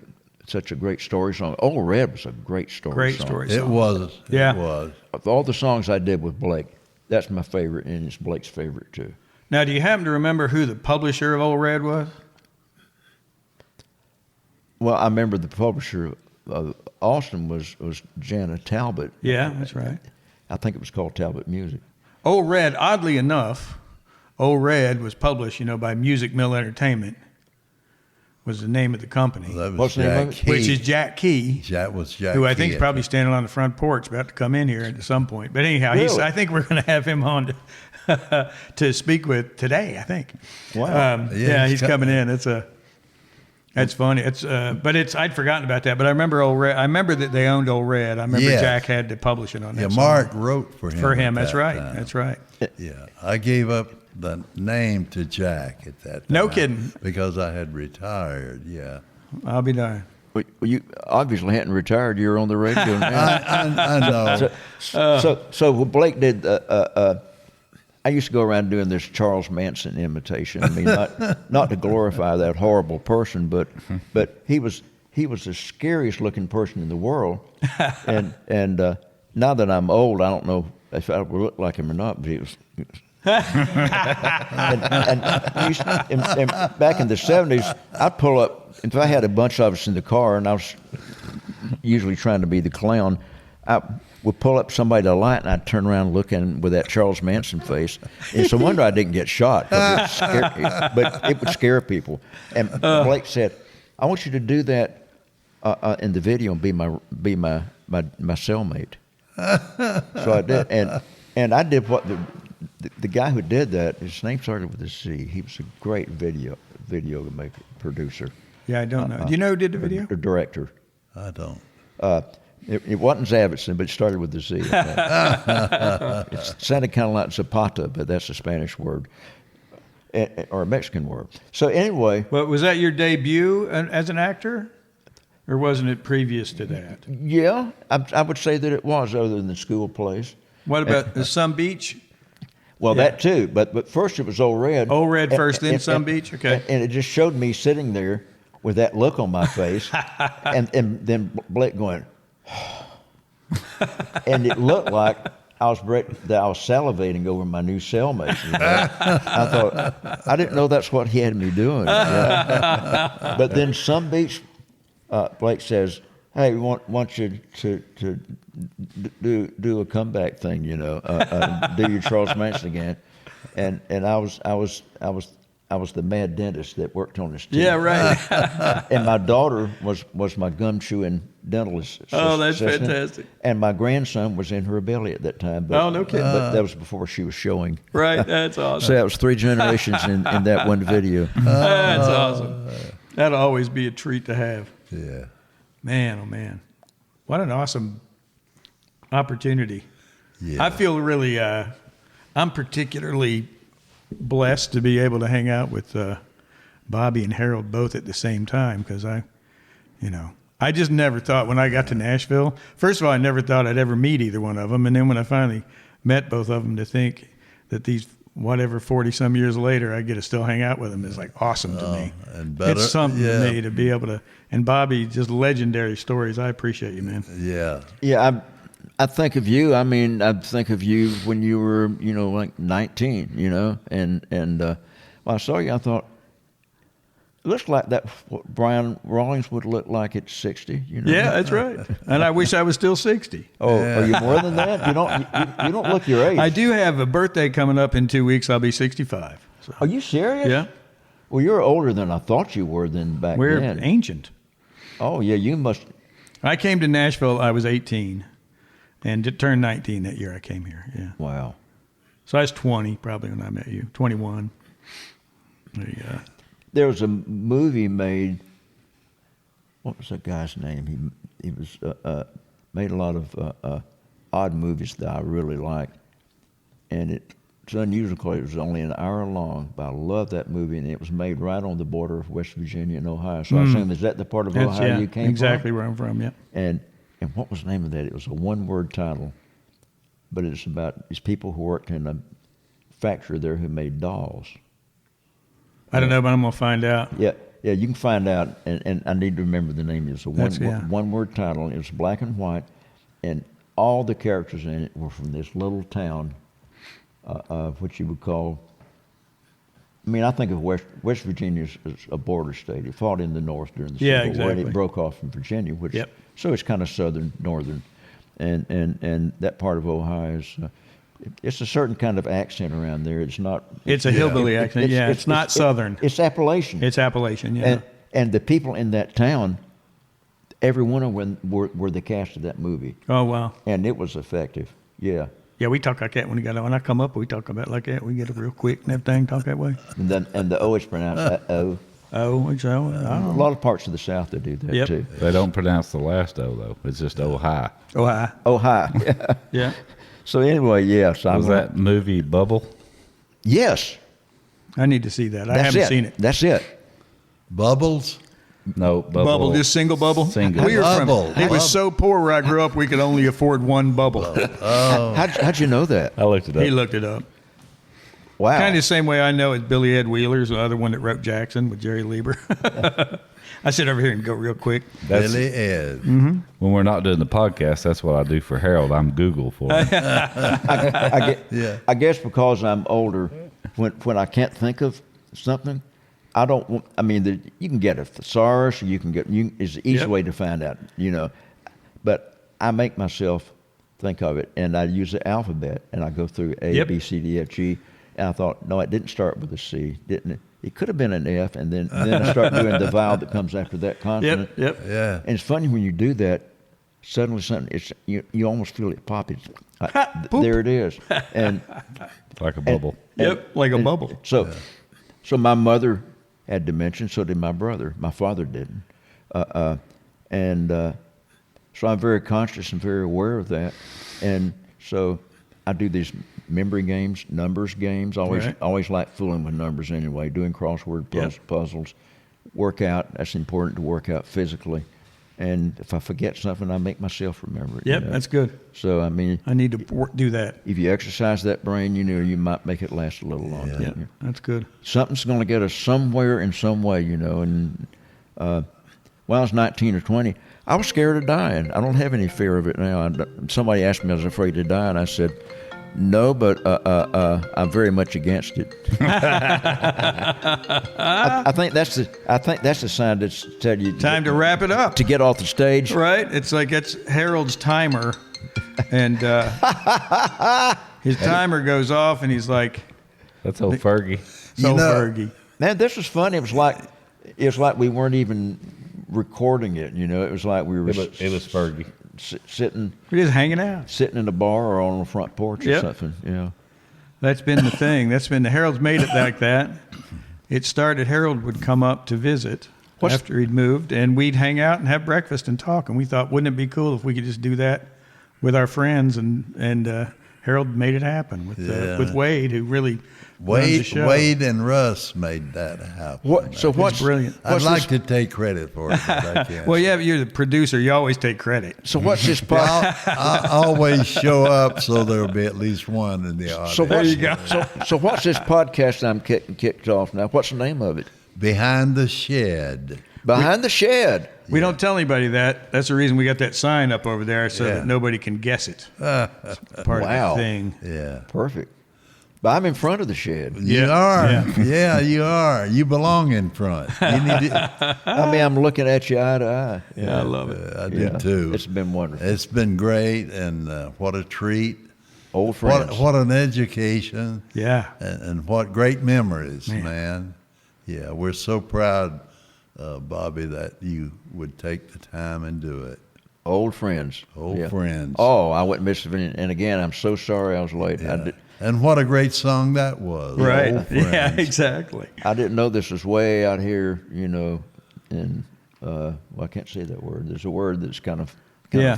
such a great story song. Old Red was a great story Great song. story It song. was. Yeah. It was. Of all the songs I did with Blake, that's my favorite, and it's Blake's favorite too. Now, do you happen to remember who the publisher of Old Red was? Well, I remember the publisher of Austin was Jana Talbot. Yeah, that's right. I think it was called Talbot Music. Old Red, oddly enough, Old Red was published, by Music Mill Entertainment, was the name of the company, That was What's the name Jack of it? Key. which is Jack Key, Jack was Jack who I Key think is at probably the- standing on the front porch about to come in here at some point. But anyhow, Really? I think we're going to have him on to speak with today, I think. Wow. Yeah, he's coming in. That's funny. I'd forgotten about that. But I remember Old Red. I remember that they owned Old Red. I remember Yes. Jack had to publish it on that. Yeah, song. Mark wrote for him. For him, at that's that right. time. That's right. Yeah, I gave up the name to Jack at that time. No kidding. Because I had retired. Yeah, I'll be darned. Well, you obviously hadn't retired. You were on the radio now. I know. So when Blake did, I used to go around doing this Charles Manson imitation. I mean, not to glorify that horrible person, but he was the scariest looking person in the world. And now that I'm old, I don't know if I would look like him or not, but he was. and back in the 70s, I'd pull up, if I had a bunch of us in the car and I was usually trying to be the clown, I would pull up somebody to light and I'd turn around looking with that Charles Manson face. And it's a wonder I didn't get shot, 'cause but it would scare people. And Blake said, I want you to do that in the video and be my cellmate. So I did, and I did what the guy who did that. His name started with a C. He was a great video maker, producer. Yeah, I don't know. Do you know who did the video? Or director. I don't. It wasn't Zavitson, but it started with a Z. It sounded kind of like Zapata, but that's a Spanish word, or a Mexican word. So anyway, Well, was that your debut as an actor, or wasn't it previous to that? yeah, I would say that it was, other than the school plays. What about the Sun Beach? Well, Yeah. that too, but first it was Old Red. Old Red first, then Sun Beach? Okay. And it just showed me sitting there with that look on my face, and then Blake going, and it looked like I was salivating over my new cellmate. I thought, I didn't know that's what he had me doing. But then Sun Beach, Blake says, "Hey, we want you to do a comeback thing, do your Charles Manson again," and I was the mad dentist that worked on his teeth. Yeah, right. And my daughter was my gum chewing dental assistant. Oh, that's fantastic. And my grandson was in her belly at that time. But, Oh, no kidding. But that was before she was showing. Right, that's awesome. So that was 3 generations in that one video. That's awesome. That'll always be a treat to have. Yeah. Man, oh man, what an awesome opportunity. Yeah. I feel really, I'm particularly blessed to be able to hang out with Bobby and Harold both at the same time, because I just never thought when I got to Nashville, first of all, I never thought I'd ever meet either one of them. And then when I finally met both of them, to think that these, 40 some years later, I get to still hang out with them is like awesome to me. And better, It's something yeah. to me to be able to, and Bobby, just legendary stories. I appreciate you, man. Yeah. Yeah, I think of you. I mean, I think of you when you were, like 19, and when I saw you, I thought, it looks like that what Brian Rawlings would look like at 60. Yeah, that's right. And I wish I was still 60. Oh, are you more than that? You don't look your age. I do have a birthday coming up in 2 weeks. I'll be 65. So, Are you serious? yeah, Well, you're older than I thought you were back we're then. ancient. Oh, yeah, you must. I came to Nashville, I was 18, and it turned 19 that year I came here. Yeah. Wow. So I was 20 probably when I met you, 21. There you go. There was a movie made. What was that guy's name? He was made a lot of odd movies that I really liked, and it's unusual because it was only an hour long. But I love that movie, and it was made right on the border of West Virginia and Ohio. So I assume, is that the part of Ohio you came exactly from? where I'm from. Yeah. And what was the name of that? It was a one-word title, but it's about these people who worked in a factory there who made dolls. I don't know, but I'm gonna find out. Yeah, Yeah, you can find out, and I need to remember the name. It's a one word title. It's black and white, and all the characters in it were from this little town, what you would call. I mean, I think of West Virginia as a border state. It fought in the North during the Civil War. And it broke off from Virginia, so it's kind of southern, northern, and that part of Ohio is. It's a certain kind of accent around there. It's not. It's a hillbilly accent. It's not southern. It's Appalachian. It's Appalachian. Yeah. And the people in that town, every one of them were the cast of that movie. Oh wow. And it was effective. Yeah. Yeah, we talk like that when I come up. We talk about it like that. We get it real quick and everything. Talk that way. And the O is pronounced O. Oh, so a lot of parts of the South that do that too. They don't pronounce the last O though. It's just Ohio. Ohio. Ohio. Yeah. So anyway, yes. Was that movie Bubble? Yes. I need to see that. I haven't seen it. That's it. Bubbles? No, Bubble. Just single bubble? Single. We were Bubble. It was so poor where I grew up, we could only afford one bubble. How'd you know that? I looked it up. He looked it up. Wow. Kind of the same way I know it's Billy Ed Wheeler's the other one that wrote Jackson with Jerry Lieber. I sit over here and go real quick. Billy Ed. When we're not doing the podcast, that's what I do for Harold. I'm Google for him. I guess because I'm older, when I can't think of something, I don't. I mean, you can get a thesaurus, or you can get. It's the easy way to find out, But I make myself think of it, and I use the alphabet, and I go through A, B, C, D, F, G, and I thought, no, it didn't start with a C, didn't it? It could have been an F, and then I start doing the vowel that comes after that consonant. Yep. Yeah. And it's funny when you do that. Suddenly, something you almost feel it pop. There it is, and Like a bubble. Like a bubble. So my mother had dementia. So did my brother. My father didn't, so I'm very conscious and very aware of that. And so I do these memory games, numbers games. Always like fooling with numbers anyway. Doing crossword puzzles. Work out. That's important to work out physically. And if I forget something, I make myself remember it. Yep, that's good. So, I mean, I need to do that. if you exercise that brain, you might make it last a little longer. Yeah, that's good. Something's going to get us somewhere in some way, And when I was 19 or 20, I was scared of dying. I don't have any fear of it now. Somebody asked me if I was afraid to die, and I said, no, but I'm very much against it. I think that's the sign to tell you Time to wrap it up. to get off the stage. Right? It's like it's Harold's timer, and his timer goes off, and he's like, That's old Fergie. Fergie. Man, this was funny. It was like we weren't even recording it. It was like we were. It was Fergie. Sitting We're just hanging out. in a bar or on the front porch or something. That's been the thing. The Harold's made it like that. It started, Harold would come up to visit after he'd moved, and we'd hang out and have breakfast and talk. And we thought, wouldn't it be cool if we could just do that with our friends? And Harold made it happen with Wade, who really runs the show. Wade and Russ made that happen. What's brilliant? I'd like to take credit for it, but I can't. Well, yeah, but you're the producer. You always take credit. So what's this podcast? I'll always show up, so there'll be at least one in the audience. So There you go. So what's this podcast I'm kicked off now? What's the name of it? Behind the Shed. Behind the Shed. We don't tell anybody that. That's the reason we got that sign up over there so that nobody can guess it. It's part of the thing. Yeah. Perfect. But I'm in front of the shed. You are. Yeah, you are. You belong in front. You need to, I'm looking at you eye to eye. Yeah, I love it. I do too. It's been wonderful. It's been great, and what a treat. Old friends. What an education. Yeah. And what great memories, man. Yeah, we're so proud, Bobby, that you would take the time and do it. Old friends. Old friends. Oh, I wouldn't miss it. And again, I'm so sorry I was late. Yeah. And what a great song that was. Right. Old Friends. Yeah, exactly. I didn't know this was way out here, and I can't say that word. There's a word that's kind of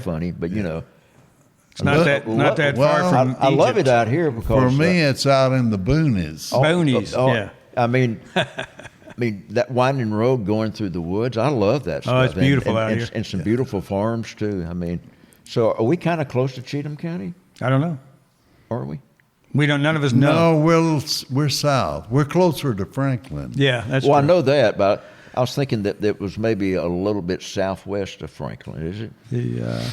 funny, but It's not that far from I love Egypt. it out here because For me, it's out in the boonies. Boonies, yeah. I mean, that winding road going through the woods, I love that stuff. Oh, it's beautiful out here. And some beautiful farms, too. I mean, so are we kind of close to Cheatham County? I don't know. Are we? We don't. None of us know. No, we're south. We're closer to Franklin. Yeah, that's Well, true. I know that, but I was thinking that it was maybe a little bit southwest of Franklin, is it?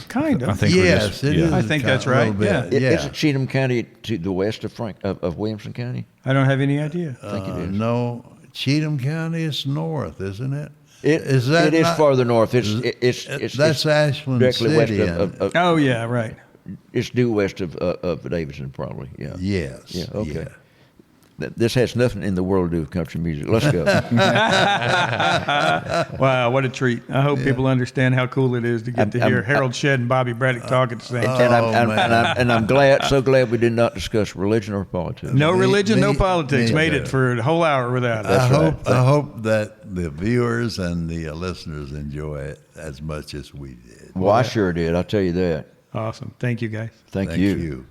Kind of. I think Yes, it is. I think that's a little right, bit, yeah. Isn't Cheatham County to the west of Williamson County? I don't have any idea. I think it is. No, Cheatham County is north, isn't it? It is farther north. It's that's Ashland directly City. west of Oh, yeah, right. it's due west of Davidson, probably. Yeah. Yes. Yeah. Okay. yeah. This has nothing in the world to do with country music. Let's go. Wow, what a treat. I hope people understand how cool it is to get to hear Harold Shedd and Bobby Braddock talk at the same time. And I'm so glad we did not discuss religion or politics. No religion, no Me- politics. me Made too. it for a whole hour without it. I hope that the viewers and the listeners enjoy it as much as we did. Well, I sure did. I'll tell you that. Awesome. Thank you, guys. Thank Thank you. you.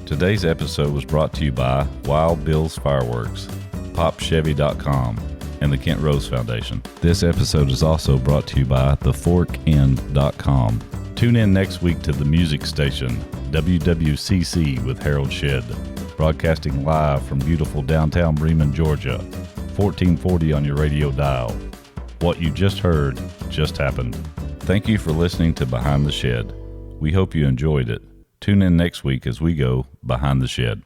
Today's episode was brought to you by Wild Bill's Fireworks, popchevy.com, and the Kent Rose Foundation. This episode is also brought to you by theforkend.com. Tune in next week to the music station, WWCC with Harold Shedd, broadcasting live from beautiful downtown Bremen, Georgia, 1440 on your radio dial. What you just heard just happened. Thank you for listening to Behind the Shed. We hope you enjoyed it. Tune in next week as we go Behind the Shed.